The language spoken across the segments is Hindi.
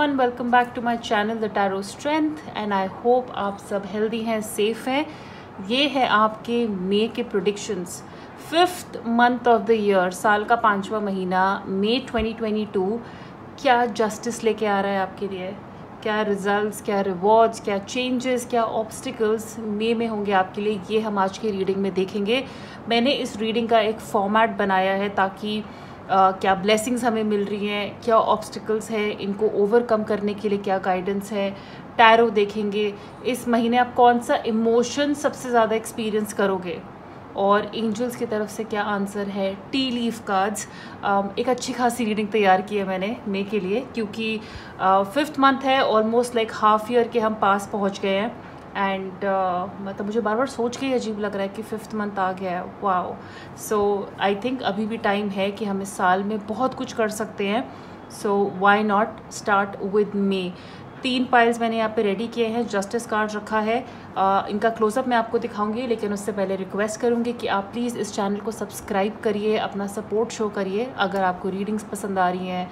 Everyone, welcome back to my channel the tarot strength and I hope आप सब हेल्दी हैं, सेफ हैं। ये है आपके मई के predictions. 5th month of the year, साल का 5वां महीना, मई 2022 क्या जस्टिस लेके आ रहा है आपके लिए? क्या रिजल्ट्स, क्या रिवॉर्ड्स, क्या चेंजेस, क्या ऑब्स्टिकल्स मई में होंगे आपके लिए, ये हम आज की रीडिंग में देखेंगे। मैंने इस रीडिंग का एक फॉर्मेट बनाया है ताकि क्या ब्लेसिंग्स हमें मिल रही हैं, क्या ऑब्स्टिकल्स हैं, इनको ओवरकम करने के लिए क्या गाइडेंस है। टैरो देखेंगे इस महीने आप कौन सा इमोशन सबसे ज़्यादा एक्सपीरियंस करोगे और एंजल्स की तरफ से क्या आंसर है। टी लीफ कार्ड्स, एक अच्छी खासी रीडिंग तैयार की है मैंने मई के लिए, क्योंकि 5th मंथ है, ऑलमोस्ट लाइक हाफ ईयर के हम पास पहुंच गए हैं। एंड मतलब मुझे बार बार सोच के ही अजीब लग रहा है कि 5th मंथ आ गया है। वाओ। सो आई थिंक अभी भी टाइम है कि हम इस साल में बहुत कुछ कर सकते हैं। So why not start with me. 3 piles मैंने यहाँ पे रेडी किए हैं, जस्टिस कार्ड रखा है। इनका क्लोजअप मैं आपको दिखाऊंगी, लेकिन उससे पहले रिक्वेस्ट करूँगी कि आप प्लीज़ इस चैनल को सब्सक्राइब करिए, अपना सपोर्ट शो करिए। अगर आपको रीडिंग्स पसंद आ रही हैं,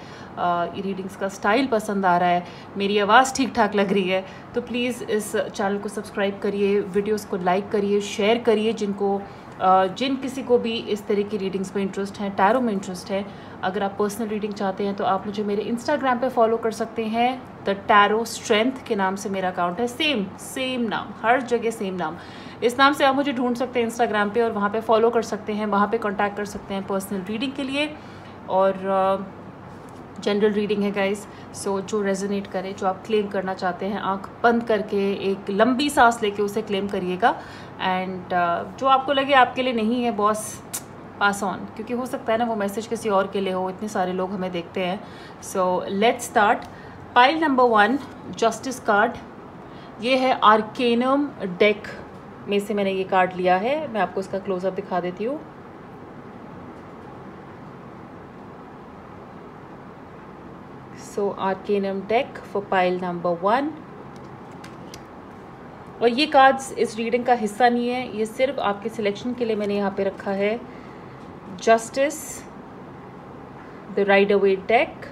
रीडिंग्स का स्टाइल पसंद आ रहा है, मेरी आवाज़ ठीक ठाक लग रही है, तो प्लीज़ इस चैनल को सब्सक्राइब करिए, वीडियोज़ को लाइक करिए, शेयर करिए। जिन किसी को भी इस तरह की रीडिंग्स में इंटरेस्ट है, टैरो में इंटरेस्ट है। अगर आप पर्सनल रीडिंग चाहते हैं तो आप मुझे मेरे इंस्टाग्राम पे फॉलो कर सकते हैं। द टैरो स्ट्रेंथ के नाम से मेरा अकाउंट है, सेम नाम, हर जगह सेम नाम। इस नाम से आप मुझे ढूंढ सकते हैं इंस्टाग्राम पे और वहाँ पे फॉलो कर सकते हैं, वहाँ पे कांटेक्ट कर सकते हैं पर्सनल रीडिंग के लिए। और जनरल रीडिंग है गाइस। सो जो रेजोनेट करे, जो आप क्लेम करना चाहते हैं, आंख बंद करके एक लंबी सांस लेके उसे क्लेम करिएगा। एंड जो आपको लगे आपके लिए नहीं है बॉस, पास ऑन, क्योंकि हो सकता है ना वो मैसेज किसी और के लिए हो। इतने सारे लोग हमें देखते हैं। So let's start. Pile number 1, justice card. ये है आर्केनम डेक में से मैंने ये कार्ड लिया है। मैं आपको इसका क्लोजअप दिखा देती हूँ। सो आर्केनम डेक फॉर पाइल नंबर 1। और ये कार्ड्स इस रीडिंग का हिस्सा नहीं है, ये सिर्फ आपके सिलेक्शन के लिए मैंने यहाँ पे रखा है। Justice, the Rider Waite deck,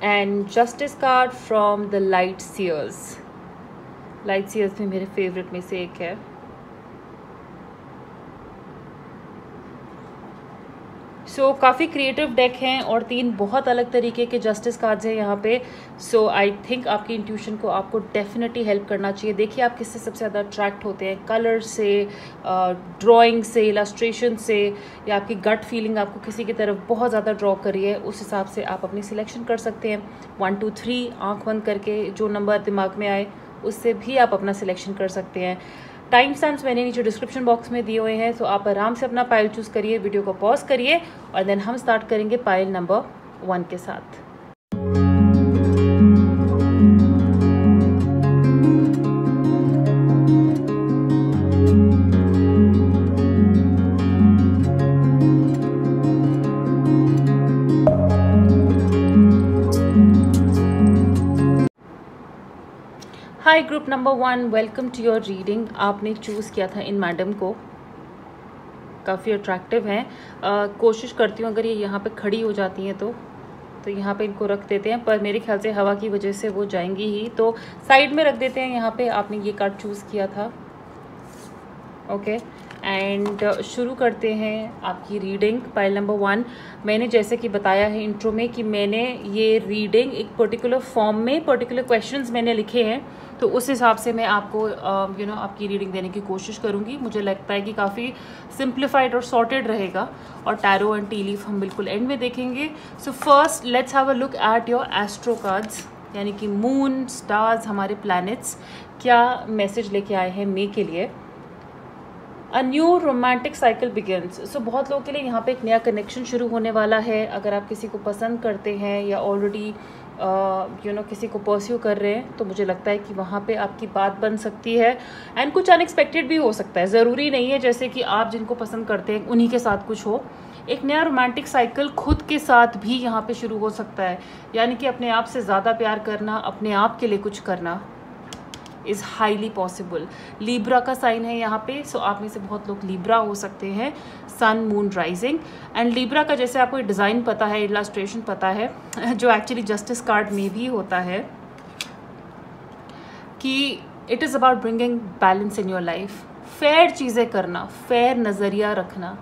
and justice card from the Light Seers. Light Seers भी मेरे फेवरेट में से एक है। सो काफ़ी क्रिएटिव डेक हैं और 3 बहुत अलग तरीके के जस्टिस कार्ड्स हैं यहाँ पे। सो आई थिंक आपकी इंट्यूशन को आपको डेफिनेटली हेल्प करना चाहिए। देखिए आप किससे सबसे ज़्यादा अट्रैक्ट होते हैं, कलर से, ड्राइंग से, इलस्ट्रेशन से, या आपकी गट फीलिंग आपको किसी की तरफ बहुत ज़्यादा ड्रॉ करी है, उस हिसाब से आप अपनी सिलेक्शन कर सकते हैं। 1 2 3 आँख बंद करके जो नंबर दिमाग में आए उससे भी आप अपना सिलेक्शन कर सकते हैं। टाइम स्टैम्प्स मैंने नीचे डिस्क्रिप्शन बॉक्स में दिए हुए हैं, तो आप आराम से अपना पाइल चूज़ करिए, वीडियो को पॉज करिए और देन हम स्टार्ट करेंगे पाइल नंबर 1 के साथ। Hi group number 1, welcome to your reading. आपने चूज़ किया था इन मैडम को, काफ़ी अट्रैक्टिव हैं। कोशिश करती हूँ अगर ये यहाँ पे खड़ी हो जाती हैं तो यहाँ पे इनको रख देते हैं, पर मेरे ख्याल से हवा की वजह से वो जाएंगी ही, तो साइड में रख देते हैं। यहाँ पे आपने ये कार्ड चूज़ किया था, ओके। एंड शुरू करते हैं आपकी रीडिंग पाइल नंबर 1। मैंने जैसे कि बताया है इंट्रो में कि मैंने ये रीडिंग एक पर्टिकुलर फॉर्म में, पर्टिकुलर क्वेश्चंस मैंने लिखे हैं, तो उस हिसाब से मैं आपको आपकी रीडिंग देने की कोशिश करूँगी। मुझे लगता है कि काफ़ी सिंप्लीफाइड और सॉर्टेड रहेगा। और टैरो एंड टी लीफ हम बिल्कुल एंड में देखेंगे। So first let's have a look at your astro cards, यानी कि मून, स्टार्स, हमारे प्लैनेट्स क्या मैसेज लेके आए हैं मई के लिए। A new romantic cycle begins. So बहुत लोगों के लिए यहाँ पे एक नया कनेक्शन शुरू होने वाला है। अगर आप किसी को पसंद करते हैं या ऑलरेडी किसी को परस्यू कर रहे हैं, तो मुझे लगता है कि वहाँ पे आपकी बात बन सकती है। एंड कुछ अनएक्सपेक्टेड भी हो सकता है, ज़रूरी नहीं है जैसे कि आप जिनको पसंद करते हैं उन्हीं के साथ कुछ हो। एक नया रोमांटिक साइकिल खुद के साथ भी यहाँ पे शुरू हो सकता है, यानी कि अपने आप से ज़्यादा प्यार करना, अपने आप के लिए कुछ करना। Is highly possible. लीब्रा का साइन है यहाँ पे, सो आप में से बहुत लोग लीब्रा हो सकते हैं, sun moon rising. And Libra का जैसे आपको डिज़ाइन पता है, इलास्ट्रेशन पता है, जो एक्चुअली जस्टिस कार्ड में भी होता है, कि it is about bringing balance in your life, fair चीज़ें करना, फेयर नज़रिया रखना।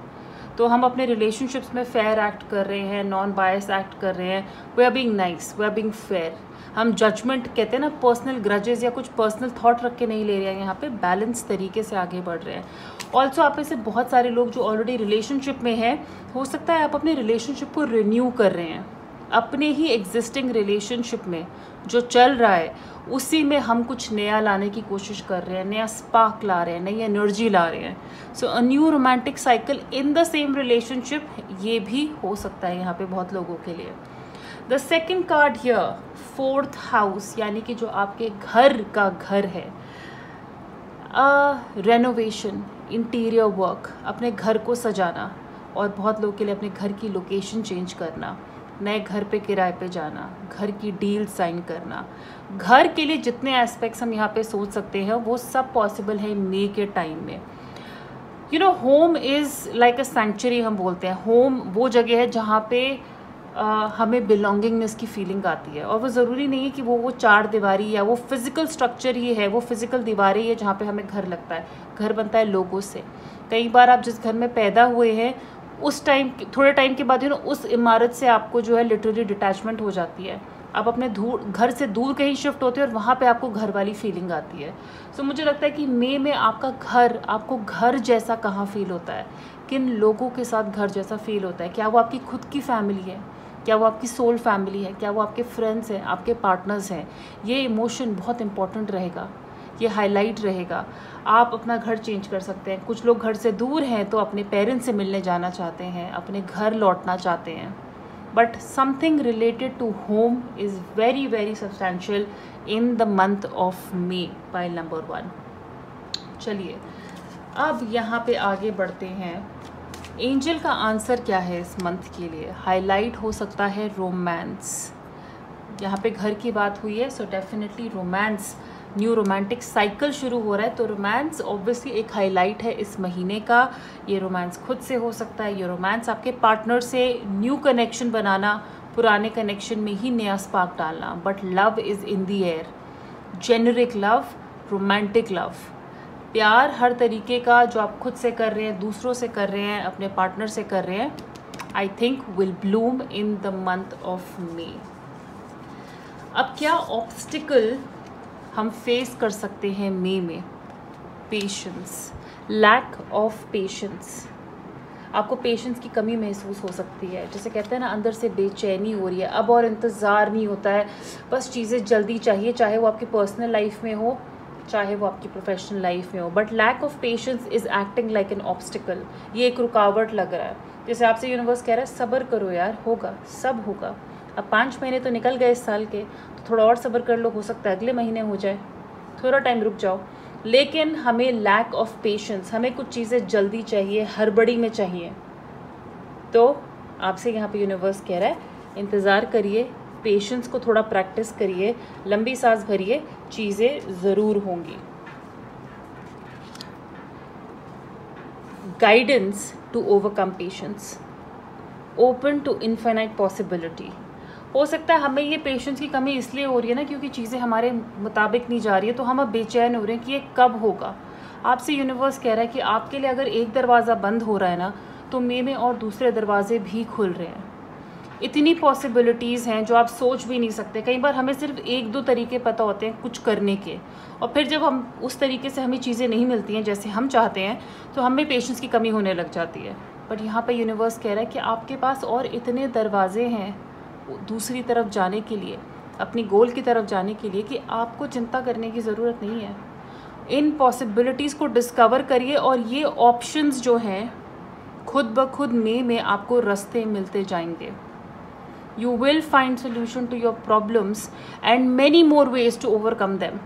तो हम अपने रिलेशनशिप्स में फेयर एक्ट कर रहे हैं, नॉन बायस एक्ट कर रहे हैं, we are being nice, we are being fair. हम जजमेंट कहते हैं ना, पर्सनल ग्रजेस या कुछ पर्सनल थॉट रख के नहीं ले रहे हैं, यहाँ पे बैलेंस तरीके से आगे बढ़ रहे हैं। ऑल्सो आप में से बहुत सारे लोग जो ऑलरेडी रिलेशनशिप में हैं, हो सकता है आप अपने रिलेशनशिप को रिन्यू कर रहे हैं। अपने ही एग्जिस्टिंग रिलेशनशिप में जो चल रहा है उसी में हम कुछ नया लाने की कोशिश कर रहे हैं, नया स्पार्क ला रहे हैं, नई एनर्जी ला रहे हैं। So a new romantic cycle in the same relationship, ये भी हो सकता है यहाँ पे बहुत लोगों के लिए। The second card here, fourth house, यानी कि जो आपके घर का घर है, रेनोवेशन, इंटीरियर वर्क, अपने घर को सजाना, और बहुत लोगों के लिए अपने घर की लोकेशन चेंज करना, नए घर पे किराए पे जाना, घर की डील साइन करना। घर के लिए जितने एस्पेक्ट्स हम यहाँ पे सोच सकते हैं वो सब पॉसिबल है मई के टाइम में। You know, home is like a sanctuary हम बोलते हैं। होम वो जगह है जहाँ पे हमें बिलोंगिंगनेस की फीलिंग आती है, और वो ज़रूरी नहीं है कि वो चार दीवारी या वो फिज़िकल स्ट्रक्चर ही है, वो फिज़िकल दीवारें ही है जहाँ पे हमें घर लगता है। घर बनता है लोगों से। कई बार आप जिस घर में पैदा हुए हैं उस टाइम, थोड़े टाइम के बाद उस इमारत से आपको जो है लिटरली डिटैचमेंट हो जाती है। आप अपने घर से दूर कहीं शिफ्ट होते हैं और वहाँ पे आपको घर वाली फीलिंग आती है। सो मुझे लगता है कि मई में आपको घर जैसा कहाँ फील होता है, किन लोगों के साथ घर जैसा फील होता है। क्या वो आपकी खुद की फैमिली है, क्या वो आपकी सोल फैमिली है, क्या वो आपके फ्रेंड्स हैं, आपके पार्टनर्स हैं। ये इमोशन बहुत इंपॉर्टेंट रहेगा, ये हाईलाइट रहेगा। आप अपना घर चेंज कर सकते हैं। कुछ लोग घर से दूर हैं तो अपने पेरेंट्स से मिलने जाना चाहते हैं, अपने घर लौटना चाहते हैं। But something related to home is very very substantial in the month of May, pile number 1। चलिए अब यहाँ पे आगे बढ़ते हैं। एंजल का आंसर क्या है इस मंथ के लिए? हाईलाइट हो सकता है रोमांस। यहाँ पे घर की बात हुई है, so definitely romance, new romantic cycle शुरू हो रहा है। तो रोमांस ऑब्वियसली एक हाईलाइट है इस महीने का। ये रोमांस खुद से हो सकता है, ये रोमांस आपके पार्टनर से न्यू कनेक्शन बनाना, पुराने कनेक्शन में ही नया स्पार्क डालना। But love is in the air, generic love, romantic love, प्यार हर तरीके का जो आप खुद से कर रहे हैं, दूसरों से कर रहे हैं, अपने पार्टनर से कर रहे हैं, I think will Bloom in the month of मे। अब क्या ऑब्स्टिकल हम फेस कर सकते हैं मई में? Patience, lack of patience. आपको पेशेंस की कमी महसूस हो सकती है, जैसे कहते हैं ना, अंदर से बेचैनी हो रही है, अब और इंतज़ार नहीं होता है, बस चीज़ें जल्दी चाहिए, चाहे वो आपकी पर्सनल लाइफ में हो, चाहे वो आपकी प्रोफेशनल लाइफ में हो। But lack of patience is acting like an obstacle. ये एक रुकावट लग रहा है, जैसे आपसे यूनिवर्स कह रहा है सब्र करो यार, होगा, सब होगा। अब 5 महीने तो निकल गए इस साल के, तो थोड़ा और सब्र कर लो, हो सकता है अगले महीने हो जाए, थोड़ा टाइम रुक जाओ। लेकिन हमें लैक ऑफ पेशेंस, हमें कुछ चीज़ें जल्दी चाहिए, हड़बड़ी में चाहिए। तो आपसे यहाँ पे यूनिवर्स कह रहा है इंतज़ार करिए, पेशेंस को थोड़ा प्रैक्टिस करिए, लंबी सांस भरिए, चीज़ें ज़रूर होंगी। Guidance to overcome patience, open to infinite possibility. हो सकता है हमें ये पेशेंस की कमी इसलिए हो रही है ना, क्योंकि चीज़ें हमारे मुताबिक नहीं जा रही है, तो हम अब बेचैन हो रहे हैं कि ये कब होगा। आपसे यूनिवर्स कह रहा है कि आपके लिए अगर एक दरवाज़ा बंद हो रहा है ना, तो मई में और दूसरे दरवाजे भी खुल रहे हैं। इतनी पॉसिबिलिटीज़ हैं जो आप सोच भी नहीं सकते। कई बार हमें सिर्फ 1-2 तरीके पता होते हैं कुछ करने के, और फिर जब हम उस तरीके से हमें चीज़ें नहीं मिलती हैं जैसे हम चाहते हैं, तो हमें पेशेंस की कमी होने लग जाती है। बट यहाँ पर यूनिवर्स कह रहा है कि आपके पास और इतने दरवाजे हैं दूसरी तरफ जाने के लिए, अपनी गोल की तरफ जाने के लिए, कि आपको चिंता करने की ज़रूरत नहीं है। इन पॉसिबिलिटीज़ को डिस्कवर करिए, और ये ऑप्शंस जो हैं खुद ब खुद मई में आपको रास्ते मिलते जाएंगे। You will find solution to your problems and many more ways to overcome them.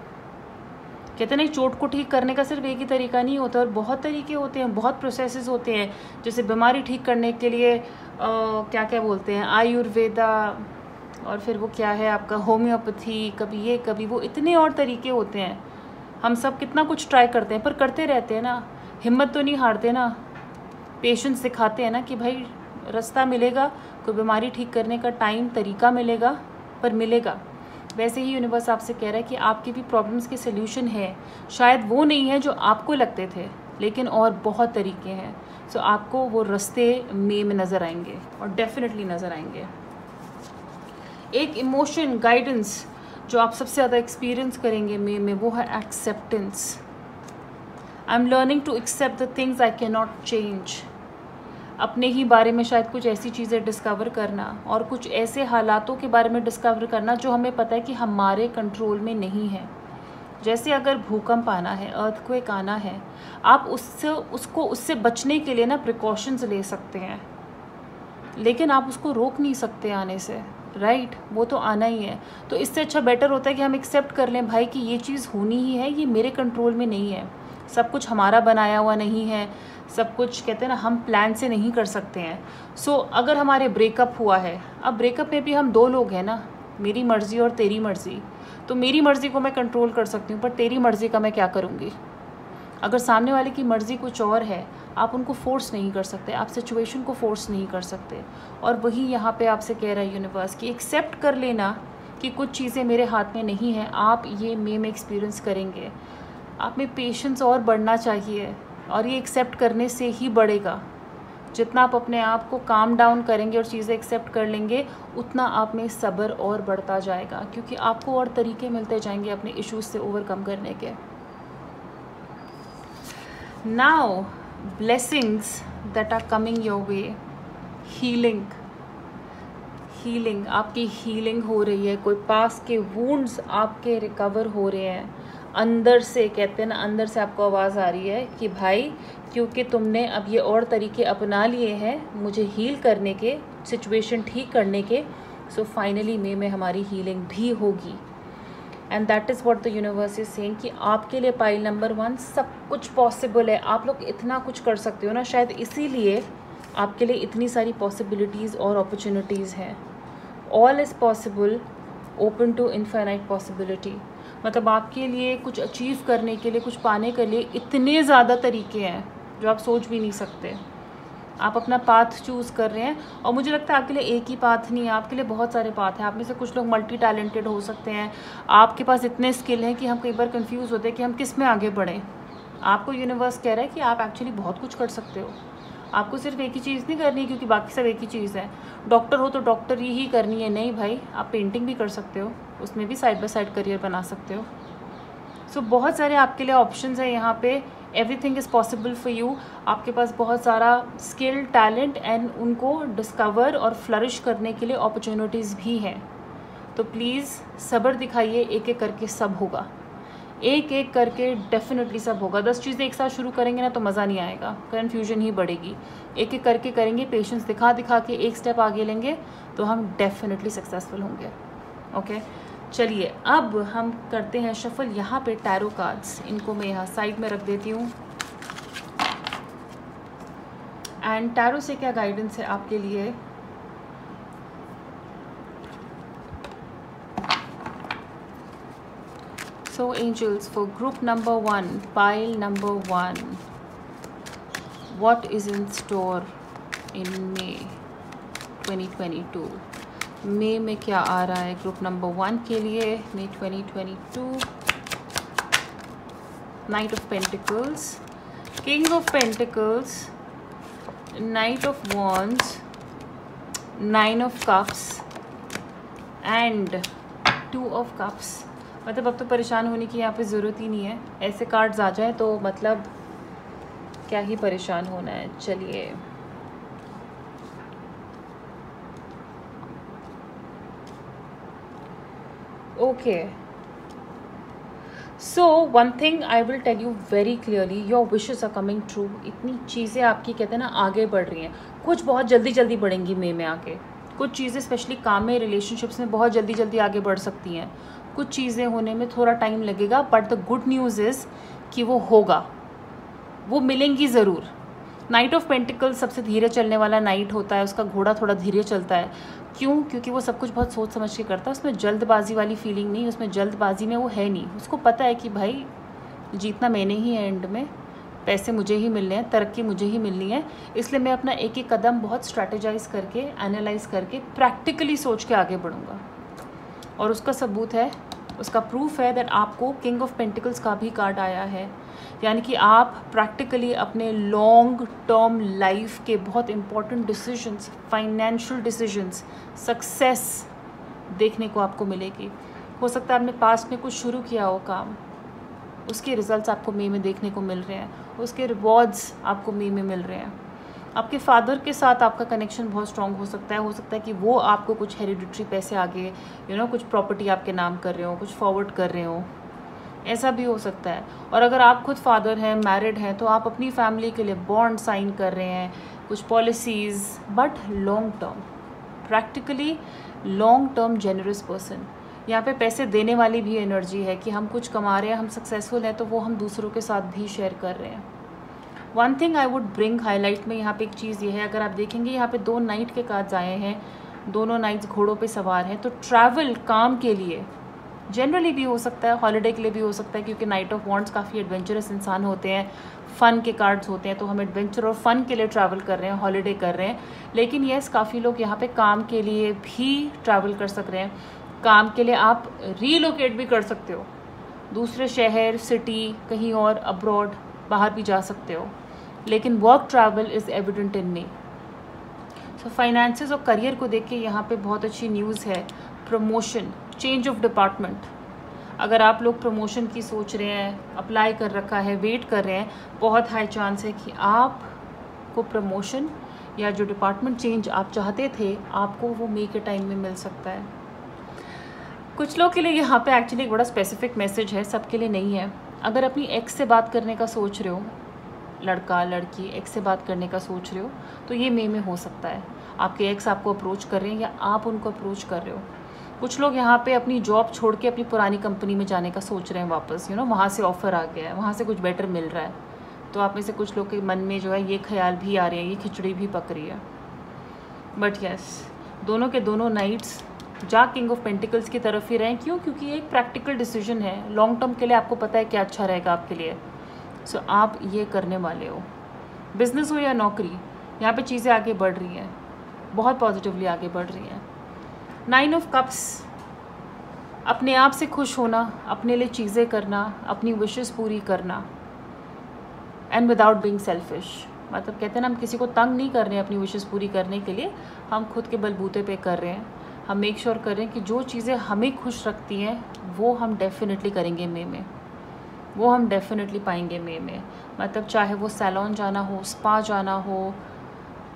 कहते हैं चोट को ठीक करने का सिर्फ एक ही तरीका नहीं होता, और बहुत तरीके होते हैं, बहुत प्रोसेसेस होते हैं। जैसे बीमारी ठीक करने के लिए क्या क्या बोलते हैं, आयुर्वेदा, और फिर वो क्या है आपका होम्योपैथी, कभी ये कभी वो, इतने और तरीके होते हैं। हम सब कितना कुछ ट्राई करते हैं पर करते रहते हैं ना, हिम्मत तो नहीं हारते ना, पेशेंस दिखाते हैं ना कि भाई रास्ता मिलेगा, कोई बीमारी ठीक करने का टाइम तरीका मिलेगा, पर मिलेगा। वैसे ही यूनिवर्स आपसे कह रहा है कि आपकी भी प्रॉब्लम्स के सल्यूशन है, शायद वो नहीं है जो आपको लगते थे, लेकिन और बहुत तरीके हैं। सो आपको वो रास्ते मई में नज़र आएंगे और डेफिनेटली नज़र आएंगे। एक इमोशन गाइडेंस जो आप सबसे ज़्यादा एक्सपीरियंस करेंगे मई में, वो है acceptance. I am learning to accept the things I can not change. अपने ही बारे में शायद कुछ ऐसी चीज़ें डिस्कवर करना और कुछ ऐसे हालातों के बारे में डिस्कवर करना जो हमें पता है कि हमारे कंट्रोल में नहीं है। जैसे अगर भूकंप आना है, अर्थक्वेक आना है, आप उससे बचने के लिए ना प्रिकॉशंस ले सकते हैं, लेकिन आप उसको रोक नहीं सकते आने से, राइट? वो तो आना ही है। तो इससे अच्छा बेटर होता है कि हम एक्सेप्ट कर लें भाई कि ये चीज़ होनी ही है, ये मेरे कंट्रोल में नहीं है, सब कुछ हमारा बनाया हुआ नहीं है, सब कुछ कहते हैं ना हम प्लान से नहीं कर सकते हैं। सो अगर हमारे ब्रेकअप हुआ है, अब ब्रेकअप में भी हम दो लोग हैं ना, मेरी मर्ज़ी और तेरी मर्ज़ी। तो मेरी मर्ज़ी को मैं कंट्रोल कर सकती हूँ, पर तेरी मर्ज़ी का मैं क्या करूँगी? अगर सामने वाले की मर्ज़ी कुछ और है, आप उनको फोर्स नहीं कर सकते, आप सिचुएशन को फोर्स नहीं कर सकते। और वही यहाँ पे आपसे कह रहा है यूनिवर्स कि एक्सेप्ट कर लेना कि कुछ चीज़ें मेरे हाथ में नहीं हैं। आप ये मई में एक्सपीरियंस करेंगे, आप में पेशेंस और बढ़ना चाहिए, और ये एक्सेप्ट करने से ही बढ़ेगा। जितना आप अपने आप को काम डाउन करेंगे और चीज़ें एक्सेप्ट कर लेंगे, उतना आप में सब्र और बढ़ता जाएगा, क्योंकि आपको और तरीके मिलते जाएंगे अपने इश्यूज से ओवरकम करने के। Now blessings that are coming your way, healing, आपकी हीलिंग हो रही है। कोई पास के वुंड्स आपके रिकवर हो रहे हैं अंदर से। कहते हैं ना, अंदर से आपको आवाज़ आ रही है कि भाई क्योंकि तुमने अब ये और तरीके अपना लिए हैं मुझे हील करने के, सिचुएशन ठीक करने के, सो फाइनली मई में हमारी हीलिंग भी होगी। And that is what the universe is saying कि आपके लिए पाइल नंबर 1 सब कुछ पॉसिबल है। आप लोग इतना कुछ कर सकते हो ना, शायद इसीलिए आपके लिए इतनी सारी पॉसिबिलिटीज़ और अपॉर्चुनिटीज़ हैं। All is possible, open to infinite possibility. मतलब आपके लिए कुछ अचीव करने के लिए, कुछ पाने के लिए इतने ज़्यादा तरीके हैं जो आप सोच भी नहीं सकते। आप अपना पाथ चूज़ कर रहे हैं, और मुझे लगता है आपके लिए एक ही पाथ नहीं है, आपके लिए बहुत सारे पाथ हैं। आप में से कुछ लोग मल्टी टैलेंटेड हो सकते हैं, आपके पास इतने स्किल हैं कि हम कई बार कंफ्यूज होते हैं कि हम किस में आगे बढ़ें। आपको यूनिवर्स कह रहा है कि आप एक्चुअली बहुत कुछ कर सकते हो। आपको सिर्फ एक ही चीज़ नहीं करनी है, क्योंकि बाकी सब एक ही चीज़ है। डॉक्टर हो तो डॉक्टर ही करनी है, नहीं भाई, आप पेंटिंग भी कर सकते हो, उसमें भी साइड बाय साइड करियर बना सकते हो। सो बहुत सारे आपके लिए ऑप्शंस हैं यहाँ पे। Everything is possible for you. आपके पास बहुत सारा स्किल, टैलेंट एंड उनको डिस्कवर और फ्लरिश करने के लिए अपॉर्चुनिटीज़ भी हैं। तो प्लीज़ सब्र दिखाइए, एक एक करके सब होगा, एक एक करके डेफिनेटली सब होगा। 10 चीज़ें एक साथ शुरू करेंगे ना तो मज़ा नहीं आएगा, कन्फ्यूजन ही बढ़ेगी। एक एक करके करेंगे, पेशेंस दिखा दिखा के एक स्टेप आगे लेंगे तो हम डेफिनेटली सक्सेसफुल होंगे। ओके, चलिए अब हम करते हैं शफल। यहाँ पे टैरो कार्ड्स, इनको मैं यहाँ साइड में रख देती हूँ। एंड टैरो से क्या गाइडेंस है आपके लिए? So angels, for group number 1, pile number 1, what is in store in May 2022? मई में क्या आ रहा है ग्रुप नंबर 1 के लिए मई 2022? Night of pentacles, king of pentacles, night of wands, 9 of cups and 2 of cups. मतलब अब तो परेशान होने की यहाँ पे ज़रूरत ही नहीं है, ऐसे कार्ड्स आ जाए तो मतलब क्या ही परेशान होना है। चलिए okay, so one thing I will tell you very clearly, your wishes are coming true. इतनी चीज़ें आपकी कहते हैं ना आगे बढ़ रही हैं, कुछ बहुत जल्दी जल्दी बढ़ेंगी मई में आके। कुछ चीज़ें स्पेशली काम में, रिलेशनशिप्स में बहुत जल्दी जल्दी आगे बढ़ सकती हैं। कुछ चीज़ें होने में थोड़ा टाइम लगेगा, but the good news is कि वो होगा, वो मिलेंगी ज़रूर। नाइट ऑफ पेंटिकल्स सबसे धीरे चलने वाला नाइट होता है, उसका घोड़ा थोड़ा धीरे चलता है। क्यों? क्योंकि वो सब कुछ बहुत सोच समझ के करता है, उसमें जल्दबाजी वाली फीलिंग नहीं, उसमें जल्दबाजी में वो है नहीं। उसको पता है कि भाई जीतना मैंने ही है, एंड में पैसे मुझे ही मिलने हैं, तरक्की मुझे ही मिलनी है, इसलिए मैं अपना एक एक कदम बहुत स्ट्रैटेजाइज करके, एनालाइज करके, प्रैक्टिकली सोच के आगे बढ़ूँगा। और उसका सबूत है, उसका प्रूफ है दैट आपको किंग ऑफ पेंटिकल्स का भी कार्ड आया है, यानी कि आप प्रैक्टिकली अपने लॉन्ग टर्म लाइफ के बहुत important decisions, financial decisions, success देखने को आपको मिलेगी। हो सकता है आपने पास्ट में कुछ शुरू किया हो काम, उसके रिजल्ट्स आपको मई में देखने को मिल रहे हैं, उसके रिवॉर्ड्स आपको मई में मिल रहे हैं। आपके फादर के साथ आपका कनेक्शन बहुत स्ट्रॉन्ग हो सकता है कि वो आपको कुछ हेरिडिटरी पैसे आगे कुछ प्रॉपर्टी आपके नाम कर रहे हो, कुछ फॉरवर्ड कर रहे हो, ऐसा भी हो सकता है। और अगर आप खुद फादर हैं, मैरिड हैं, तो आप अपनी फैमिली के लिए बॉन्ड साइन कर रहे हैं, कुछ policies, but long term, practically long term generous person. यहाँ पे पैसे देने वाली भी एनर्जी है कि हम कुछ कमा रहे हैं, हम सक्सेसफुल हैं, तो वो हम दूसरों के साथ भी शेयर कर रहे हैं। One thing I would bring highlight में यहाँ पे एक चीज़ ये है, अगर आप देखेंगे यहाँ पे 2 नाइट के कार्ड्स आए हैं, दोनों नाइट्स घोड़ों पे सवार हैं, तो ट्रैवल काम के लिए जनरली भी हो सकता है, हॉलीडे के लिए भी हो सकता है, क्योंकि नाइट ऑफ वॉन्ड्स काफ़ी एडवेंचरस इंसान होते हैं, फ़न के कार्ड्स होते हैं, तो हम एडवेंचर और फ़न के लिए ट्रैवल कर रहे हैं, हॉलीडे कर रहे हैं। लेकिन येस, काफ़ी लोग यहाँ पे काम के लिए भी ट्रैवल कर सक रहे हैं। काम के लिए आप रीलोकेट भी कर सकते हो, दूसरे शहर, सिटी, कहीं और अब्रॉड, बाहर भी जा सकते हो, लेकिन work travel is evident in me. So finances और करियर को देख के यहाँ पे बहुत अच्छी न्यूज़ है, प्रमोशन, चेंज ऑफ डिपार्टमेंट। अगर आप लोग प्रमोशन की सोच रहे हैं, अप्लाई कर रखा है, वेट कर रहे हैं, बहुत हाई चांस है कि आपको प्रमोशन या जो डिपार्टमेंट चेंज आप चाहते थे, आपको वो मई के टाइम में मिल सकता है। कुछ लोग के लिए यहाँ पे एक्चुअली एक बड़ा स्पेसिफिक मैसेज है, सबके लिए नहीं है। अगर अपनी एक्स से बात करने का सोच रहे हो, लड़का लड़की एक्स से बात करने का सोच रहे हो, तो ये मई में हो सकता है। आपके एक्स आपको अप्रोच कर रहे हैं या आप उनको अप्रोच कर रहे हो। कुछ लोग यहाँ पे अपनी जॉब छोड़ के अपनी पुरानी कंपनी में जाने का सोच रहे हैं वापस, वहाँ से ऑफ़र आ गया है, वहाँ से कुछ बेटर मिल रहा है। तो आप में से कुछ लोग के मन में जो है ये ख्याल भी आ रहे हैं, ये खिचड़ी भी पक रही है। बट यस, दोनों के दोनों नाइट्स जा किंग ऑफ पेंटिकल्स की तरफ ही रहें। क्यों? क्योंकि ये एक प्रैक्टिकल डिसीजन है, लॉन्ग टर्म के लिए आपको पता है क्या अच्छा रहेगा आपके लिए। सो आप ये करने वाले हो, बिजनेस हो या नौकरी, यहाँ पे चीज़ें आगे बढ़ रही हैं, बहुत पॉजिटिवली आगे बढ़ रही हैं। 9 ऑफ कप्स, अपने आप से खुश होना, अपने लिए चीज़ें करना, अपनी विशेस पूरी करना, एंड विदाउट बीइंग सेल्फिश। मतलब कहते हैं ना, हम किसी को तंग नहीं कर रहे हैं अपनी विशेस पूरी करने के लिए, हम खुद के बलबूते पे कर रहे हैं। हम मेक श्योर कर रहे हैं कि जो चीज़ें हमें खुश रखती हैं वो हम डेफिनेटली करेंगे मई में, वो हम डेफिनेटली पाएंगे मई में। मतलब चाहे वो सैलून जाना हो, स्पा जाना हो,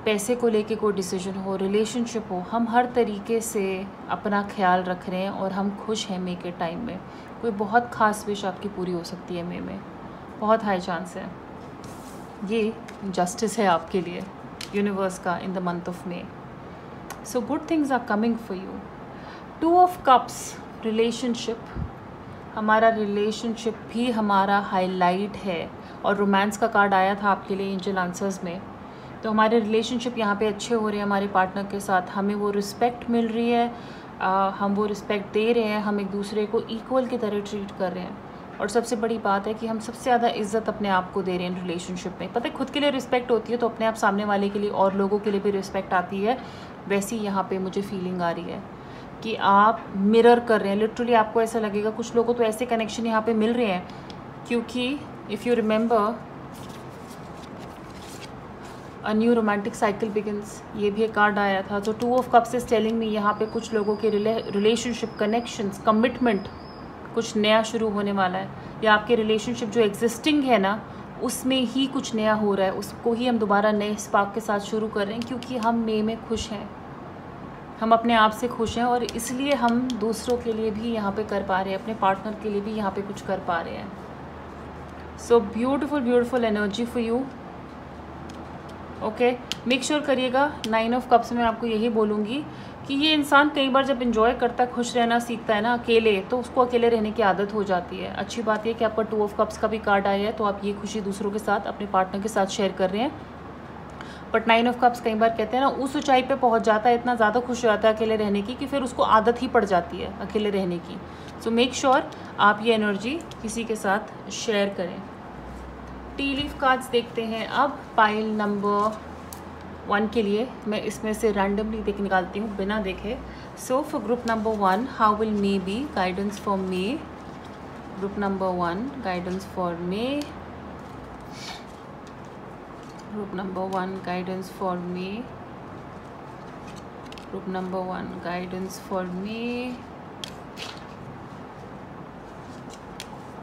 पैसे को लेके कोई डिसीजन हो, रिलेशनशिप हो, हम हर तरीके से अपना ख्याल रख रहे हैं और हम खुश हैं मई के टाइम में। कोई बहुत ख़ास विश आपकी पूरी हो सकती है मई में, बहुत हाई चांस है। ये जस्टिस है आपके लिए यूनिवर्स का in the month of May. So good things are coming for you. 2 of cups, relationship, हमारा रिलेशनशिप भी हमारा हाईलाइट है, और रोमांस का कार्ड आया था आपके लिए एंजल आंसर्स में। तो हमारे रिलेशनशिप यहाँ पे अच्छे हो रहे हैं हमारे पार्टनर के साथ, हमें वो रिस्पेक्ट मिल रही है, हम वो रिस्पेक्ट दे रहे हैं, हम एक दूसरे को इक्वल की तरह ट्रीट कर रहे हैं। और सबसे बड़ी बात है कि हम सबसे ज़्यादा इज्जत अपने आप को दे रहे हैं रिलेशनशिप में। पता है, खुद के लिए रिस्पेक्ट होती है तो अपने आप सामने वाले के लिए और लोगों के लिए भी रिस्पेक्ट आती है। वैसी यहाँ पे मुझे फीलिंग आ रही है कि आप मिरर कर रहे हैं, लिटरली आपको ऐसा लगेगा। कुछ लोगों को तो ऐसे कनेक्शन यहाँ पे मिल रहे हैं, क्योंकि if you remember a new romantic cycle begins, ये भी एक कार्ड आया था। तो 2 of cups is telling me यहाँ पे कुछ लोगों के रिलेशनशिप, कनेक्शंस, कमिटमेंट, कुछ नया शुरू होने वाला है, या आपके रिलेशनशिप जो एग्जिस्टिंग है ना, उसमें ही कुछ नया हो रहा है, उसको ही हम दोबारा नए स्पार्क के साथ शुरू कर रहे हैं। क्योंकि हम मई में खुश हैं, हम अपने आप से खुश हैं, और इसलिए हम दूसरों के लिए भी यहाँ पे कर पा रहे हैं, अपने पार्टनर के लिए भी यहाँ पे कुछ कर पा रहे हैं। So beautiful beautiful energy for you. Okay, make sure करिएगा। 9 ऑफ कप्स में आपको यही बोलूँगी कि ये इंसान कई बार जब इन्जॉय करता है, खुश रहना सीखता है ना अकेले, तो उसको अकेले रहने की आदत हो जाती है। अच्छी बात यह कि आपका 2 ऑफ कप्स का भी कार्ड आया है, तो आप ये खुशी दूसरों के साथ, अपने पार्टनर के साथ शेयर कर रहे हैं। बट 9 ऑफ कप्स कई बार कहते हैं ना उस ऊंचाई पे पहुंच जाता है, इतना ज़्यादा खुश हो जाता है अकेले रहने की कि फिर उसको आदत ही पड़ जाती है अकेले रहने की। सो मेक श्योर आप ये एनर्जी किसी के साथ शेयर करें। टी लीफ कार्ड्स देखते हैं अब पाइल नंबर 1 के लिए। मैं इसमें से रैंडमली निकालती हूँ बिना देखे। सो for group number 1, how will may be guidance for may. Group number 1 guidance for may. Group number 1 guidance for me. Group number 1 guidance for me.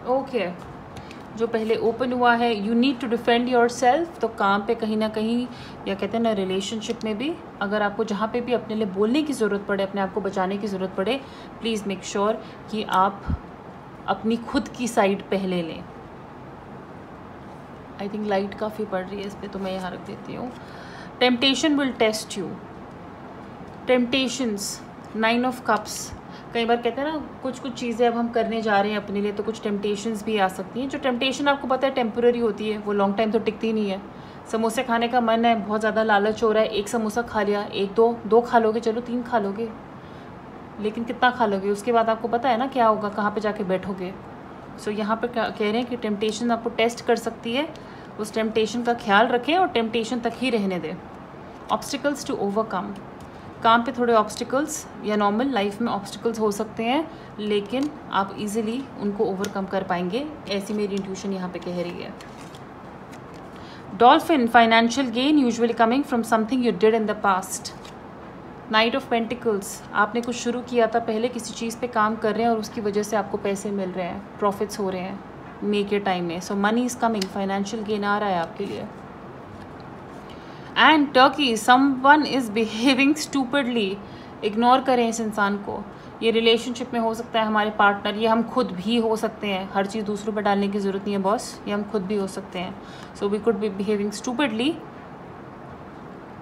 Okay. जो पहले ओपन हुआ है, you need to defend yourself. तो काम पे कहीं ना कहीं, या कहते हैं ना रिलेशनशिप में भी, अगर आपको जहाँ पे भी अपने लिए बोलने की ज़रूरत पड़े, अपने आप को बचाने की ज़रूरत पड़े, प्लीज़ मेक श्योर कि आप अपनी खुद की साइड पहले लें। आई थिंक लाइट काफ़ी पड़ रही है इस पर, तो मैं यहाँ रख देती हूँ। Temptation will test you. Temptations, 9 of cups. कई बार कहते हैं ना कुछ कुछ चीज़ें अब हम करने जा रहे हैं अपने लिए, तो कुछ टेम्पटेशंस भी आ सकती हैं। जो टेम्पटेशन आपको पता है टेम्पररी होती है, वो लॉन्ग टाइम तो टिकती नहीं है। समोसे खाने का मन है, बहुत ज़्यादा लालच हो रहा है, एक समोसा खा लिया, एक दो खा लोगे, चलो 3 खा लोगे, लेकिन कितना खा लोगे? उसके बाद आपको पता है ना क्या होगा, कहाँ पे जाके बैठोगे। सो यहाँ पर कह रहे हैं कि टेम्पटेशन आपको टेस्ट कर सकती है, उस टेम्पटेशन का ख्याल रखें और टेम्पटेशन तक ही रहने दें। ऑब्स्टिकल्स टू ओवरकम, काम पे थोड़े ऑब्स्टिकल्स या नॉर्मल लाइफ में ऑब्स्टिकल्स हो सकते हैं, लेकिन आप इजीली उनको ओवरकम कर पाएंगे, ऐसी मेरी इंट्यूशन यहाँ पे कह रही है। Dolphin, financial gain usually coming from something you did in the past. Night of pentacles, आपने कुछ शुरू किया था पहले, किसी चीज़ पे काम कर रहे हैं और उसकी वजह से आपको पैसे मिल रहे हैं, प्रॉफिट्स हो रहे हैं मे के टाइम में। So money is coming, financial gain आ रहा है आपके लिए। And turkey, someone is behaving stupidly. Ignore करें इस इंसान को। ये रिलेशनशिप में हो सकता है हमारे पार्टनर, ये हम खुद भी हो सकते हैं। हर चीज़ दूसरों पर डालने की ज़रूरत नहीं है बॉस, ये हम खुद भी हो सकते हैं। So we could be behaving stupidly.